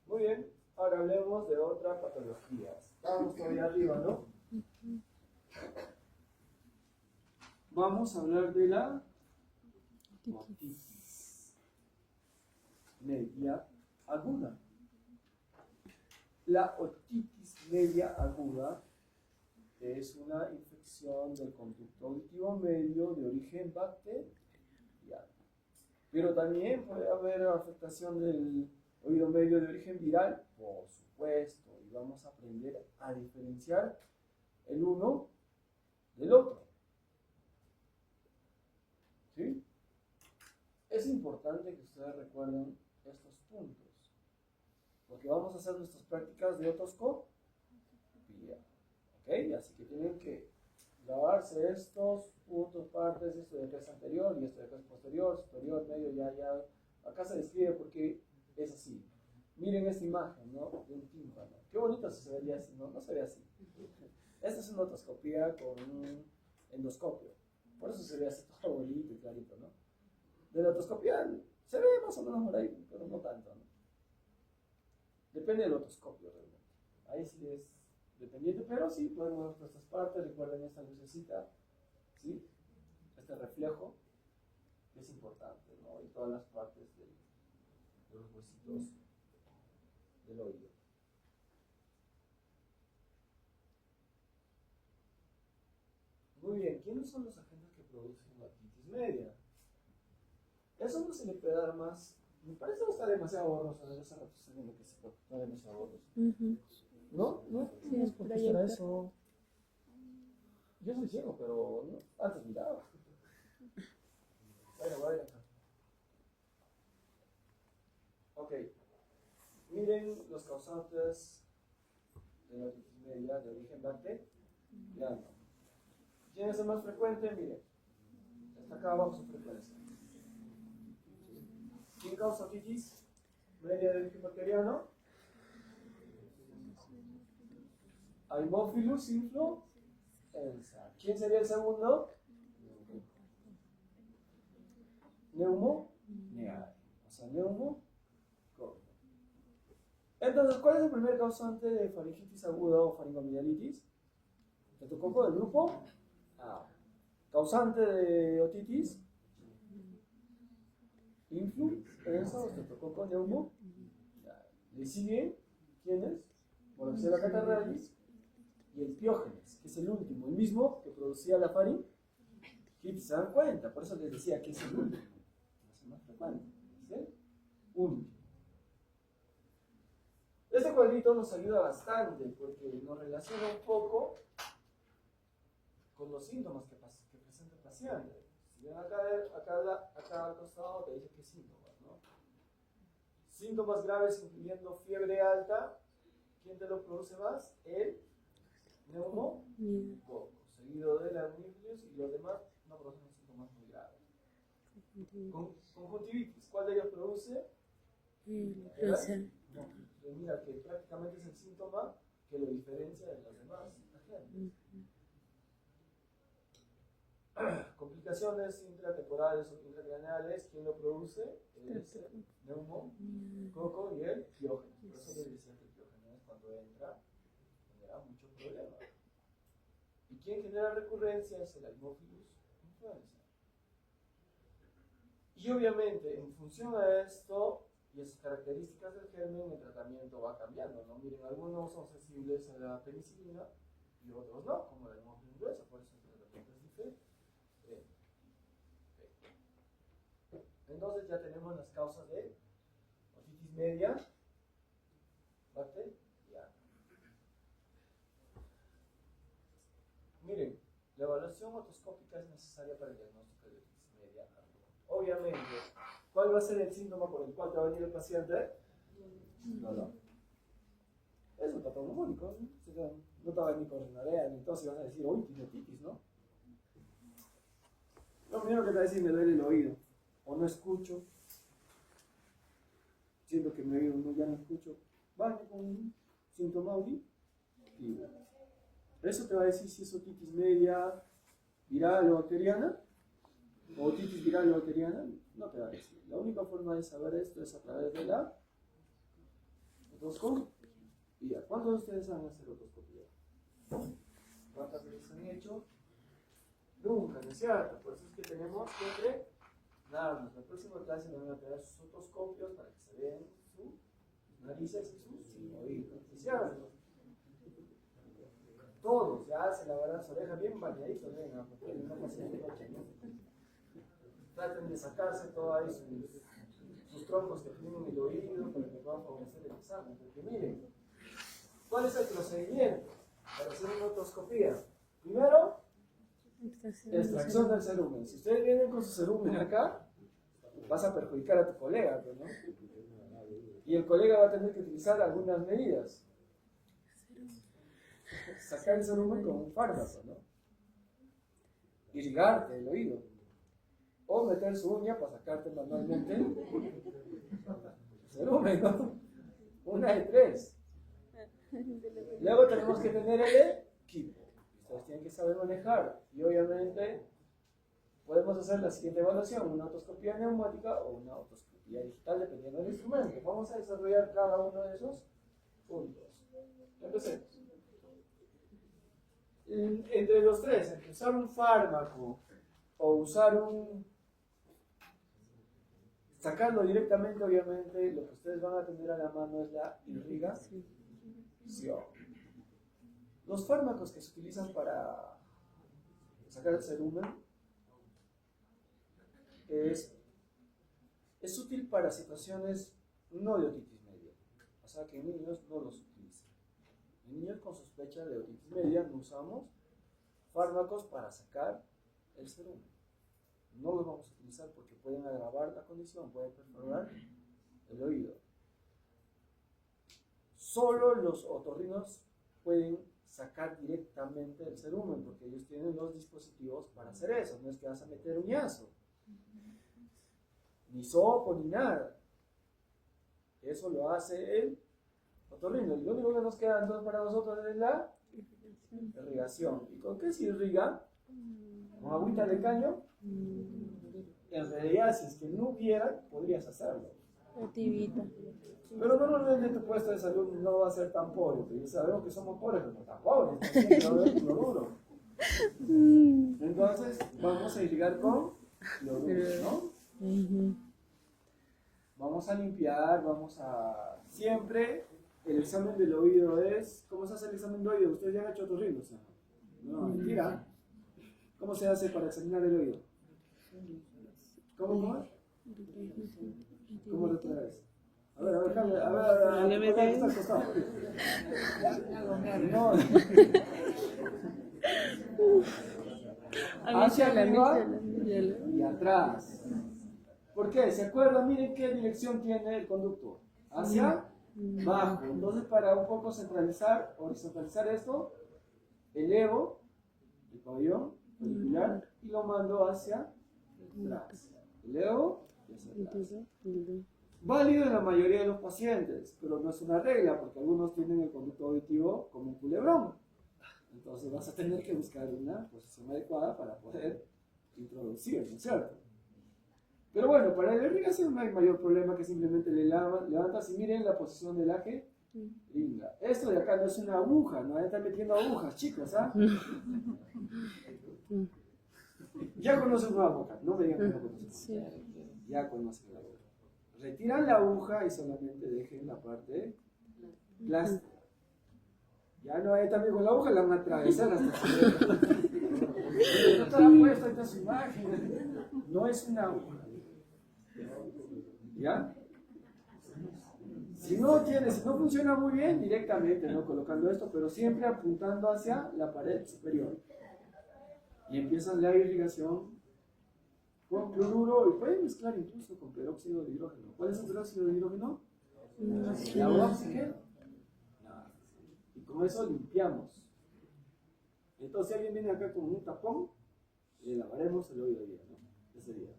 [SPEAKER 1] Muy bien, ahora hablemos de otra patología. Estamos todavía arriba, ¿no? Vamos a hablar de la otitis media aguda. La otitis media aguda es una infección del conducto auditivo medio de origen bacteriano. Pero también puede haber afectación del oído medio de origen viral, por supuesto, y vamos a aprender a diferenciar el uno del otro. ¿Sí? Es importante que ustedes recuerden estos puntos, porque vamos a hacer nuestras prácticas de otoscopía. ¿Ok? Así que tienen que grabarse estos puntos, partes, esto de acá es anterior y esto de acá es posterior, superior, medio, ya. Acá se describe porque es así. Miren esta imagen, ¿no? De un tímpano. Qué bonito se vería así, ¿no? No se ve así. Esta es una otoscopía con un endoscopio. Por eso se ve así todo bonito y clarito, ¿no? De la otoscopia se ve más o menos por ahí, pero no tanto, ¿no? Depende del otoscopio realmente. Ahí sí es dependiente, pero sí podemos ver estas partes. Recuerden esta lucecita, ¿sí? Este reflejo que es importante, ¿no? Y todas las partes de los huesitos del oído. Muy bien, ¿quiénes son los agentes que producen la otitis media? Eso no se le puede dar más Me parece que está demasiado borroso. Hace rato estoy viendo que está demasiado borroso.
[SPEAKER 2] Ujú.
[SPEAKER 1] ¿No? No
[SPEAKER 2] Sí,
[SPEAKER 1] tienes por qué estar
[SPEAKER 2] proyector.
[SPEAKER 1] eso. Yo soy ciego, pero no, antes miraba. Bueno, voy a ir acá. Ok. Miren los causantes de la otitis media de origen bacteriano. ¿Quién es el más frecuente? Miren. Está acá abajo su frecuencia. ¿Quién causa otitis media de origen bacteriano? Haemophilus influenza. ¿Quién sería el segundo? Neumonia. O sea, neumococo. Entonces, ¿cuál es el primer causante de faringitis aguda o faringoamigdalitis? Streptococo del grupo A. Causante de otitis, influenza o streptococo neumo. Le siguen, ¿quién es? Monoxidil catarrhalis y el Piógenes, que es el último, el mismo que producía la faringitis. ¿Se dan cuenta? Por eso les decía que es el último, es el más frecuente, es el último. Este cuadrito nos ayuda bastante porque nos relaciona un poco con los síntomas que presenta el paciente. Si ven acá al costado te dice qué síntomas, ¿no? Síntomas graves incluyendo fiebre alta. ¿Quién te lo produce más? El neumococo, seguido de la níflios y los demás no producen síntomas muy graves. Conjuntivitis, ¿cuál de ellos produce?
[SPEAKER 2] Rosa.
[SPEAKER 1] No, mira que prácticamente es el síntoma que lo diferencia de los demás agentes. Complicaciones intratemporales o intracraneales, ¿quién lo produce? Es el neumococo y el Piógenes. Por eso les decía que el Piógenes cuando entra genera mucho problema. ¿Y quién genera recurrencia? Es el Haemophilus influenza. Y obviamente, en función a esto y a sus características del germen, el tratamiento va cambiando, ¿no? Miren, algunos son sensibles a la penicilina y otros no, como la Haemophilus influenza, por eso el tratamiento es diferente. Entonces ya tenemos las causas de otitis media bacteriana. Miren, la evaluación otoscópica es necesaria para el diagnóstico de otitis media. Obviamente, ¿cuál va a ser el síntoma por el cual te va a venir el paciente? Dolor. Es un patognomónico, ¿no? No te va a venir con rinorrea, ni entonces vas a decir, uy, tiene otitis, ¿no? Lo primero que te va a decir, me duele el oído, o no escucho, siento que mi oído ya no escucho, vaya con un síntoma auditivo. Eso te va a decir si es otitis media viral o bacteriana, o otitis viral o bacteriana, no te va a decir. La única forma de saber esto es a través de la otoscopia. ¿Cuántos de ustedes saben hacer otoscopia? ¿Cuántas veces han hecho? Nunca, ¿no es cierto? Por eso es que tenemos que entrenarnos. La próxima clase me van a traer sus otoscopios para que se vean sus narices y sus oídos. ¿No es cierto? Todos ya se lavarán sus orejas bien bañaditos, venga, porque no pasen de noche, ¿no? Traten de sacarse todos ahí sus troncos que tienen en el oído para que puedan favorecer el examen. Porque miren, ¿cuál es el procedimiento para hacer una otoscopía? Primero, extracción del cerumen. Si ustedes vienen con su cerumen acá, vas a perjudicar a tu colega, ¿no? Y el colega va a tener que utilizar algunas medidas. Sacar el cerumen con un fármaco, ¿no? Irrigarte el oído. O meter su uña para sacarte manualmente el cerumen, ¿no? Una de tres. Luego tenemos que tener el equipo. Ustedes tienen que saber manejar. Y obviamente podemos hacer la siguiente evaluación: una otoscopía neumática o una otoscopía digital, dependiendo del instrumento. Vamos a desarrollar cada uno de esos puntos. Empecemos. Entre los tres, entre usar un fármaco o usar sacarlo directamente, obviamente, lo que ustedes van a tener a la mano es la irrigación. Los fármacos que se utilizan para sacar el cerumen es Es útil para situaciones no de otitis media, o sea que en niños no los utilizan. En niños con sospecha de otitis media no usamos fármacos para sacar el cerumen. No los vamos a utilizar porque pueden agravar la condición, pueden perforar el oído. Solo los otorrinos pueden sacar directamente el cerumen porque ellos tienen los dispositivos para hacer eso. No es que vas a meter uñazo, ni sopo, ni nada. Eso lo hace el otorrino. Y lo único que nos queda entonces para nosotros es la irrigación. ¿Y con qué se irriga? ¿Con agüita de caño? En realidad, si es que no hubiera, podrías hacerlo.
[SPEAKER 2] La tibita.
[SPEAKER 1] Pero normalmente tu puesto de salud no va a ser tan pobre. Porque sabemos que somos pobres, pero no tan pobres. También lo duro. Entonces, vamos a irrigar con lo duro, ¿no? Vamos a limpiar, vamos a... Siempre el examen del oído es... ¿Cómo se hace el examen del oído? Ustedes ya han hecho otorrinos, ¿no? No, mentira. ¿Cómo se hace para examinar el oído? ¿Cómo? ¿Cómo lo traes? A ver, está acostado. No. Hacia arriba y atrás. ¿Por qué? ¿Se acuerdan? Miren qué dirección tiene el conducto. Hacia abajo. Entonces, para un poco centralizar, horizontalizar esto, elevo el pabellón auricular y lo mando hacia atrás. Elevo y hacia atrás. Válido en la mayoría de los pacientes, pero no es una regla, porque algunos tienen el conducto auditivo como un culebrón. Entonces vas a tener que buscar una posición adecuada para poder introducir, ¿no es cierto? Pero bueno, para la irrigación no hay mayor problema que simplemente le levantas y miren la posición del aje. Esto de acá no es una aguja, no están metiendo agujas, chicos, ¿ah? Ya conocen una aguja, no me digan que no conocen. Ya conocen la aguja. Retiran la aguja y solamente dejen la parte plástica. Ya no hay también con la aguja, la van a atravesar hasta no está puesta esta su imagen. No es una aguja. ¿Ya? Si no funciona muy bien, directamente, ¿no? Colocando esto, pero siempre apuntando hacia la pared superior. Y empiezan la irrigación con cloruro y pueden mezclar incluso con peróxido de hidrógeno. ¿Cuál es el peróxido de hidrógeno? ¿El agua oxígeno? Y con eso limpiamos. Entonces, si alguien viene acá con un tapón, le lavaremos el oído día, ¿no? Ese día.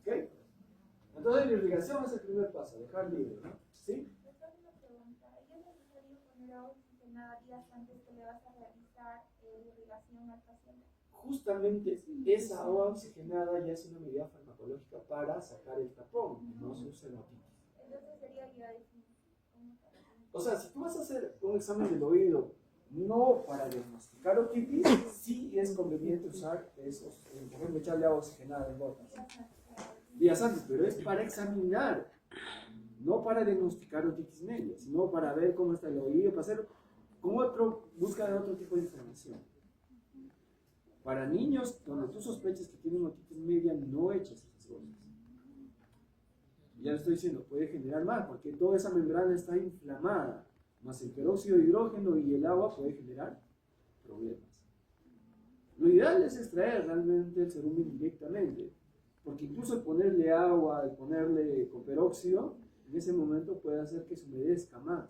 [SPEAKER 1] ¿Ok? Entonces, la irrigación es el primer paso, dejar libre, ¿no? ¿Sí?
[SPEAKER 3] Después una pregunta. ¿Es necesario poner agua oxigenada días antes que le vas a realizar irrigación al paciente?
[SPEAKER 1] Justamente esa agua oxigenada ya es una medida farmacológica para sacar el tapón, no se usa en otitis.
[SPEAKER 3] Entonces sería ligadísimo.
[SPEAKER 1] O sea, si tú vas a hacer un examen del oído no para diagnosticar otitis, sí es conveniente usar esos, por ejemplo, echarle agua oxigenada en gotas. Días antes, pero es para examinar, no para diagnosticar otitis media, sino para ver cómo está el oído, para hacer búsqueda de otro tipo de información. Para niños donde tú sospechas que tienen otitis media, no eches esas cosas. Ya le estoy diciendo, puede generar más, porque toda esa membrana está inflamada, más el peróxido de hidrógeno y el agua puede generar problemas. Lo ideal es extraer realmente el cerumen directamente, porque incluso el ponerle agua, el ponerle con peróxido, en ese momento puede hacer que se humedezca más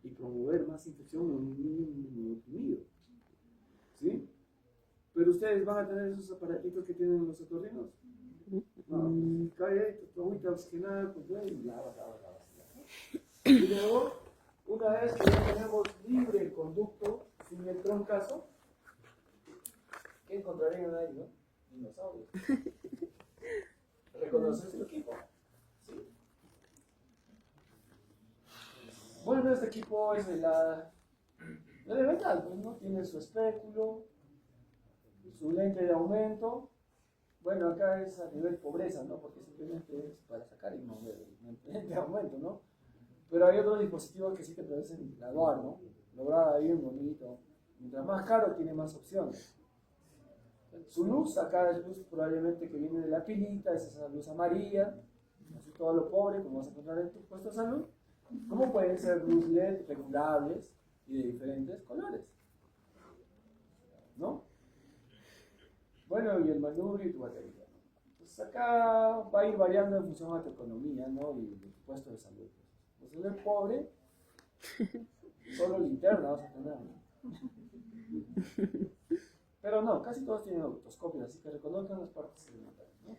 [SPEAKER 1] y promover más infección en un niño inmunodeprimido. ¿Sí? Pero ustedes van a tener esos aparatitos que tienen los otorrinos. No, cae tu agüita oxigenada, pues y lava. Y luego, una vez que ya tenemos libre el conducto sin el troncazo, ¿qué encontrarían ahí, no? Dinosaurios. ¿Reconoces su equipo? ¿Sí? Bueno, este equipo es de la de metal, pues, ¿no? Tiene su espéculo, su lente de aumento. Bueno, acá es a nivel pobreza, ¿no? Porque simplemente es para sacar y mover el lente de aumento, ¿no? Pero hay otros dispositivos que sí te parecen graduar, ¿no? Lograda bien bonito. Mientras más caro, tiene más opciones. Su luz, acá es luz probablemente que viene de la pilita, es esa luz amarilla, así todo lo pobre, como vas a encontrar en tu puesto de salud. ¿Cómo pueden ser luz LED regulables y de diferentes colores? ¿No? Bueno, y el manubrio y tu batería. Pues acá va a ir variando en función a tu economía, ¿no? Y de tu puesto de salud. Pues si eres pobre, solo linterna vas a tener, ¿no? Pero no, casi todos tienen otoscopios, así que reconozcan las partes elementales, ¿no?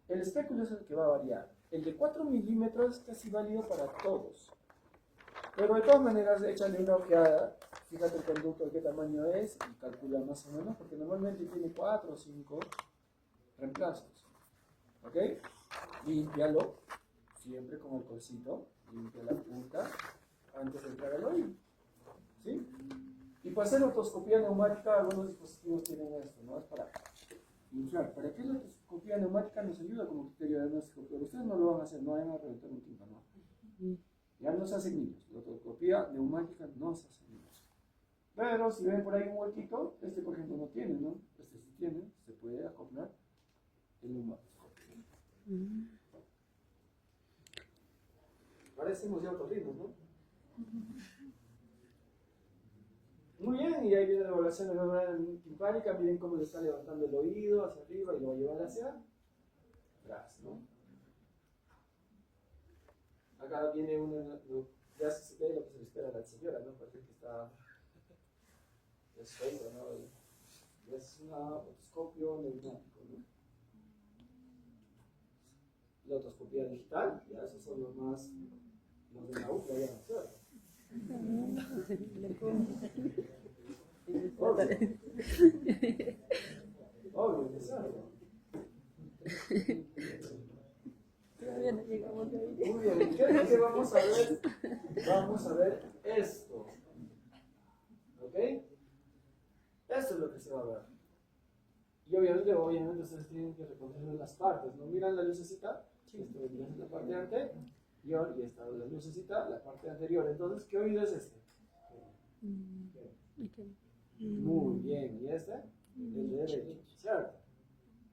[SPEAKER 1] El espéculo es el que va a variar. El de 4 milímetros es casi válido para todos. Pero de todas maneras, échale una ojeada, fíjate el conducto de qué tamaño es y calcula más o menos, porque normalmente tiene 4 o 5 reemplazos. ¿Ok? Límpialo, siempre con el colcito, limpia la punta antes de entrar al oído. ¿Sí? Y para hacer otoscopía neumática, algunos dispositivos tienen esto, ¿no? Es para inflar. ¿Para qué la otoscopía neumática nos ayuda como criterio diagnóstico? Pero ustedes no lo van a hacer, no vayan a reventar un tímpano. Ya no se hacen niños. La otoscopía neumática no se hace niños. Pero si ven por ahí un huequito, este por ejemplo no tiene, ¿no? Este sí tiene, se puede acoplar el neumatoscopio. Parecemos ya otorrinos, ¿no? Muy bien, y ahí viene la evaluación de la membrana timpánica. Miren cómo le está levantando el oído hacia arriba y lo va a llevar hacia atrás, ¿no? Acá viene una, ya se ve lo que se le espera a la señora, ¿no? Parece que está suelta, ¿no? Es un otoscopio neumático, ¿no? La otoscopía digital, ya esos son los más, los de la UCLA ya no se obvio que sabe.
[SPEAKER 2] Todavía no llegamos ahí.
[SPEAKER 1] Muy bien, ¿qué es lo que vamos a ver? Vamos a ver esto. ¿Ok? Esto es lo que se va a ver. Y obviamente ustedes tienen que reconocer las partes, ¿no? Miran la lucecita, esto vendría en la parte anterior, y esta la lucecita, la parte anterior. Entonces, ¿qué oído es este? Muy bien, ¿y este? El derecho, ¿cierto?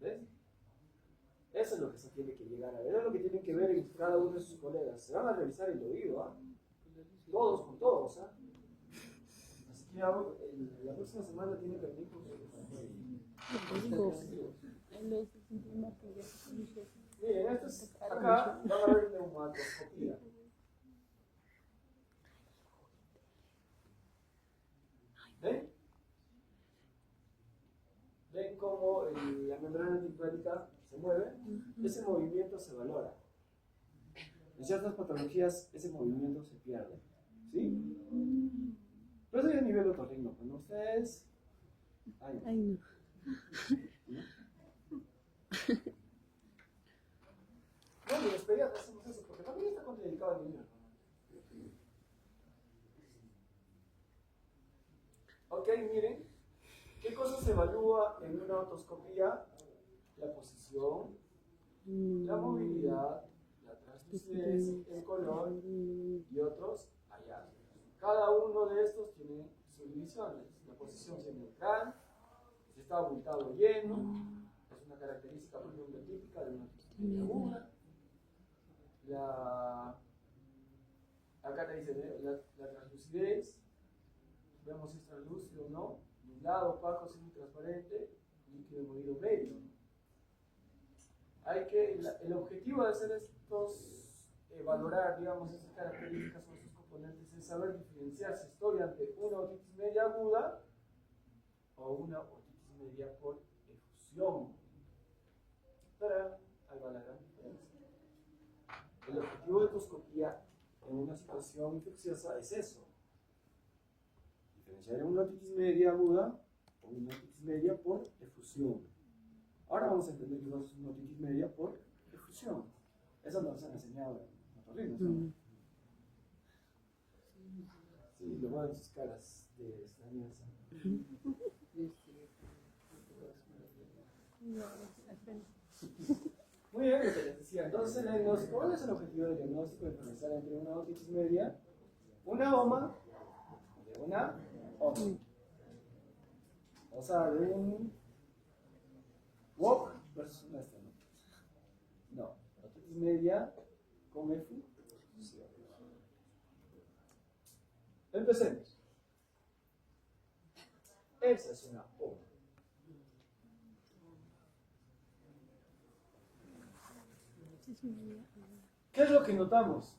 [SPEAKER 1] ¿Ves? Eso es lo que se tiene que llegar a ver, es lo que tienen que ver en cada uno de sus colegas. Se van a revisar el oído, ¿ah? Todos con todos, ¿ah? Así que la próxima semana tienen que venir con sus miren, esto es, acá van a ver neumatoscopía. ¿Ven? ¿Ven cómo la membrana timpánica se mueve? Ese movimiento se valora. En ciertas patologías ese movimiento se pierde. ¿Sí? Pero eso ya es a nivel otorrino. Cuando ustedes... Ay,
[SPEAKER 2] Ay, no.
[SPEAKER 1] No, ni los pediatras hacemos eso, porque también está contraindicado al niño. Ok, miren, ¿qué cosa se evalúa en una otoscopía? La posición, la movilidad, la translucencia, el color y otros hallazgos. Cada uno de estos tiene sus divisiones. La posición es neutral, si está abultado o lleno, es una característica por ejemplo típica de una otoscopía aguda. Acá te dice la translucidez, vemos si es translúcido o no, nublado, opaco, semi-transparente, líquido movido medio. El objetivo de hacer estos, valorar, digamos, estas características o estos componentes es saber diferenciar si estoy ante una otitis media aguda o una otitis media por efusión. Pero ahí va la gran diferencia. El objetivo de otoscopía en una situación infecciosa es eso. Diferenciar en una otitis media aguda o una otitis media por efusión. Ahora vamos a entender que es una otitis media por efusión. Eso nos han enseñado en otorrinos, ¿no? Sí, lo van en sus caras de extrañeza. Muy bien, lo que les decía. Entonces, el diagnóstico, ¿cuál es el objetivo del diagnóstico? Diferenciar entre una otitis media, una OMA, de una OMA. O sea, de un Walk versus una esta, ¿no? No, otitis media con efusión. Empecemos. Esa es una O. ¿Qué es lo que notamos?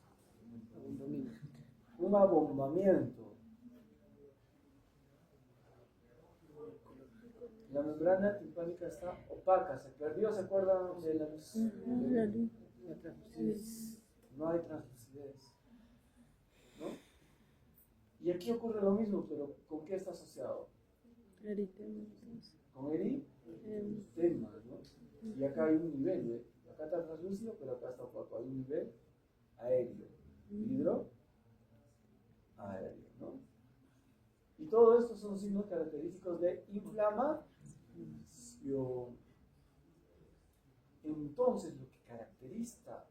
[SPEAKER 1] Un abombamiento. La membrana timpánica está opaca, se perdió, ¿se acuerdan de la luz? No hay translucidez, ¿no? Y aquí ocurre lo mismo, pero ¿con qué está asociado? Con eritema, ¿no? Y acá hay un nivel, ¿eh? Acá está translúcido, pero acá está opaco, hay un nivel aéreo, hidroaéreo, ¿no? Y todo esto son signos característicos de inflamación. Entonces, lo que caracteriza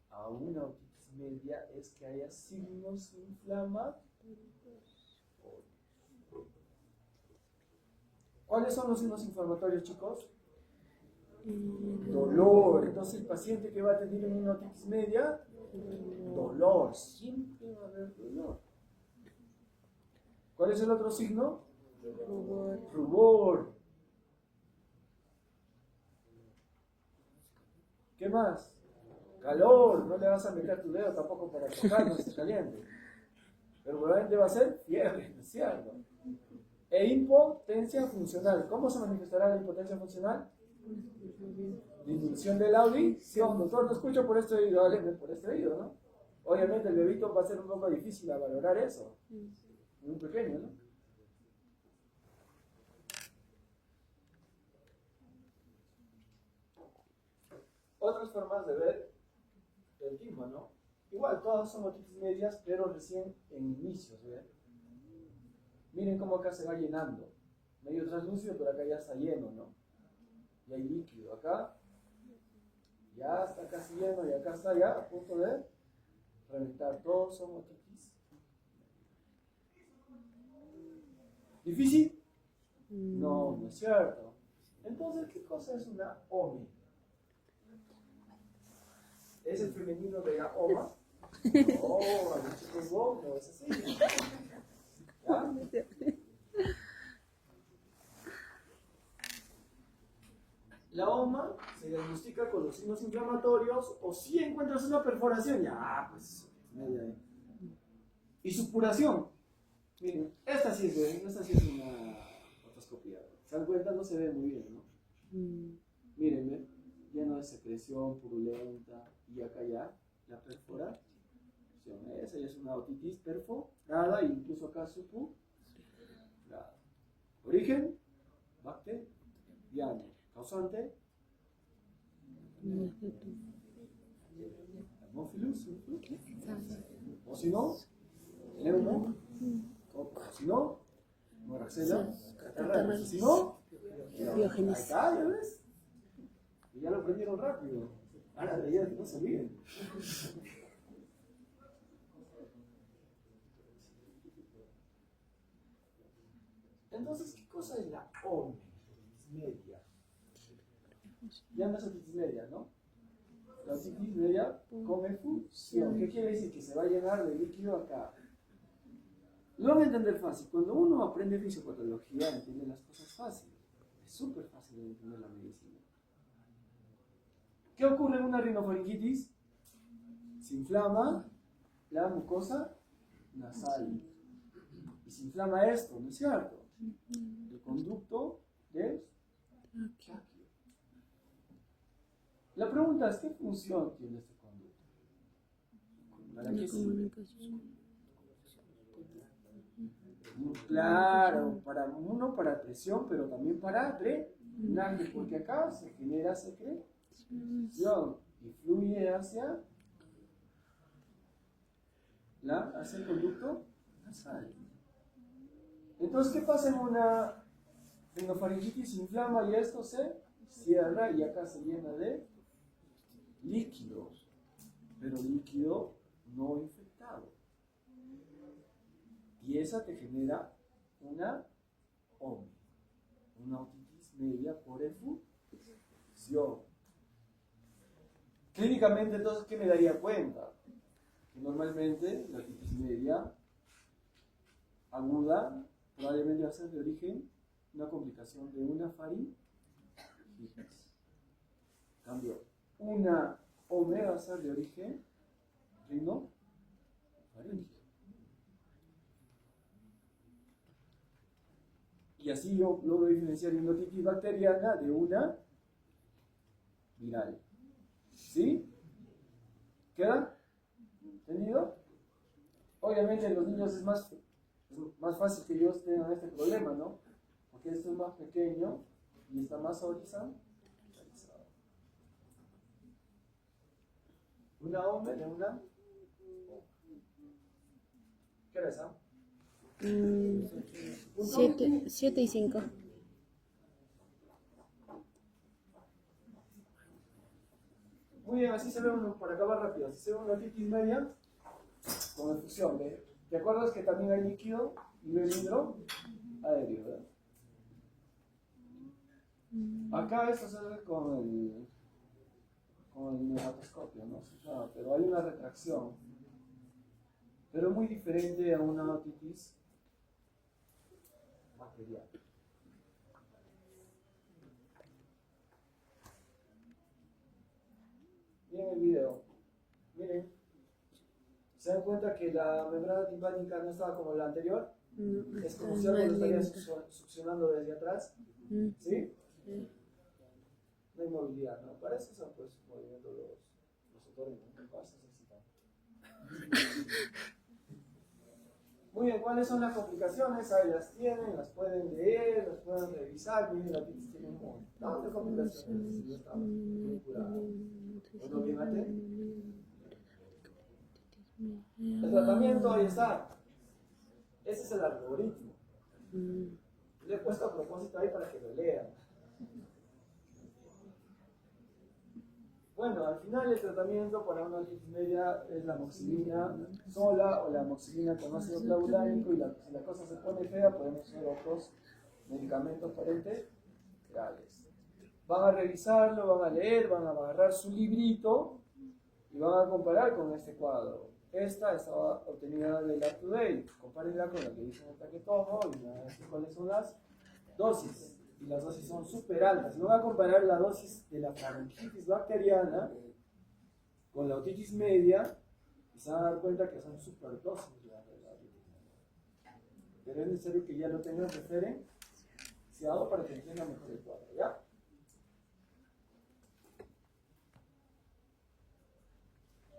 [SPEAKER 1] a una otitis media es que haya signos inflamatorios. ¿Cuáles son los signos inflamatorios, chicos? Dolor. Entonces, el paciente que va a tener una otitis media, dolor. Siempre va a haber dolor. ¿Cuál es el otro signo? Rubor. ¿Qué más? Calor. No le vas a meter tu dedo tampoco para tocar, no esté caliente. Pero probablemente va a ser fiebre, ¿no es cierto? E impotencia funcional. ¿Cómo se manifestará la impotencia funcional? Disminución de la audición. Doctor, no escucho por este oído, dale por este oído, ¿no? Obviamente el bebito va a ser un poco difícil a valorar eso. Muy pequeño, ¿no? Otras formas de ver el tímpano. Igual, todas son otitis medias, pero recién en inicios, ¿ven? Miren cómo acá se va llenando. Medio translúcido, pero acá ya está lleno, ¿no? Y hay líquido. Acá ya está casi lleno y acá está ya a punto de reventar. Todos son otitis. ¿Difícil? No, no es cierto. Entonces, ¿qué cosa es una OMI? ¿Es el femenino de la OMA? Oh, a los chicos vos no es así. ¿Ya? La OMA se diagnostica con los signos inflamatorios o si encuentras una perforación, ya, pues, media ahí. Y supuración. Miren, esta sí es una otoscopía. ¿Se dan cuenta? No se ve muy bien, ¿no? Miren, ¿ven? Lleno de secreción purulenta y acá ya la perforación. Esa ya es una otitis perforada e incluso acá supurada. Origen, bacteriano. Causante, Haemophilus, o si no, neumo, o si no, Moraxella, catarrales, si no,
[SPEAKER 2] Biogénesis.
[SPEAKER 1] acá ya ves, y ya lo aprendieron rápido, ahora de ella no se olviden. Entonces, ¿qué cosa es la OMI media? Ya no es otitis media, ¿no? La otitis media con efusión. ¿Qué quiere decir? Que se va a llenar de líquido acá. Lo van a entender fácil. Cuando uno aprende fisiopatología, entiende las cosas fáciles. Es súper fácil de entender la medicina. ¿Qué ocurre en una rinofaringitis? Se inflama la mucosa nasal. Y se inflama esto, ¿no es cierto? El conducto del tráqueo. La pregunta es, ¿qué función tiene este conducto? ¿Para qué sirve? Claro, para presión, pero también para drenaje, porque acá se genera secreción y fluye hacia el conducto nasal. Entonces, ¿qué pasa en una rinofaringitis? Se inflama y esto se cierra y acá se llena de líquido, pero líquido no infectado. Y esa te genera una OMI, una otitis media por efusión. infección. Clínicamente, entonces, ¿qué me daría cuenta? Que normalmente la otitis media aguda probablemente va a ser de origen una complicación de una faringitis. En cambio, una OME va a ser de origen rinofaríngeo. Y así yo logro diferenciar una otitis bacteriana de una viral. ¿Sí? ¿Queda? ¿Entendido? Obviamente en los niños es más fácil que ellos tengan este problema, ¿no? Porque esto es más pequeño y está más horizontal. Una OME de una. ¿Qué era esa?
[SPEAKER 2] 7 y 5.
[SPEAKER 1] Muy bien, así se ve para acabar rápido. Así se ve una otitis media con efusión. ¿Te acuerdas que también hay líquido y cilindro aéreo, ¿verdad? Acá esto se ve con el neumotoscopio, ¿no? No, pero hay una retracción. Pero muy diferente a una otitis bacteriana. Miren el video. Miren. ¿Se dan cuenta que la membrana timpánica no estaba como la anterior? Es como si algo lo estaría succionando desde atrás. ¿Sí? No hay movilidad, ¿no? Para eso son pues movimientos los otorrinos, ¿no? Para eso se excitan. Muy bien, ¿cuáles son las complicaciones? Ahí las tienen, las pueden leer, las pueden revisar. Miren, la otitis tiene un montón de complicaciones. Si no está bien curada. Bueno, bien, mate. El tratamiento, ahí está. Ese es el algoritmo. Le he puesto a propósito ahí para que lo lean. Bueno, al final el tratamiento para una otitis media es la amoxicilina sola o la amoxicilina con ácido clavulánico, y si la cosa se pone fea podemos usar otros medicamentos parenterales. Van a revisarlo, van a leer, van a agarrar su librito y van a comparar con este cuadro. Esta estaba obtenida del UpToDate. Compárenla con la que dice en el taquetomo y van a ver cuáles son las dosis. Y las dosis son súper altas. No voy a comparar la dosis de la faringitis bacteriana con la otitis media y se van a dar cuenta que son súper dosis de la otitis media. Pero es necesario que ya lo tengan referenciado para que entiendan mejor el cuadro, ¿ya?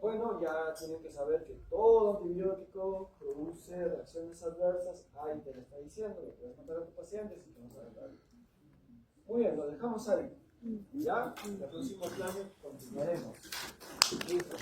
[SPEAKER 1] Bueno, ya tienen que saber que todo antibiótico produce reacciones adversas. Ahí te lo está diciendo, lo puedes contar a tus pacientes y te vas a arreglar. Muy bien, lo dejamos ahí. Ya, en la próxima clase continuaremos. Listo.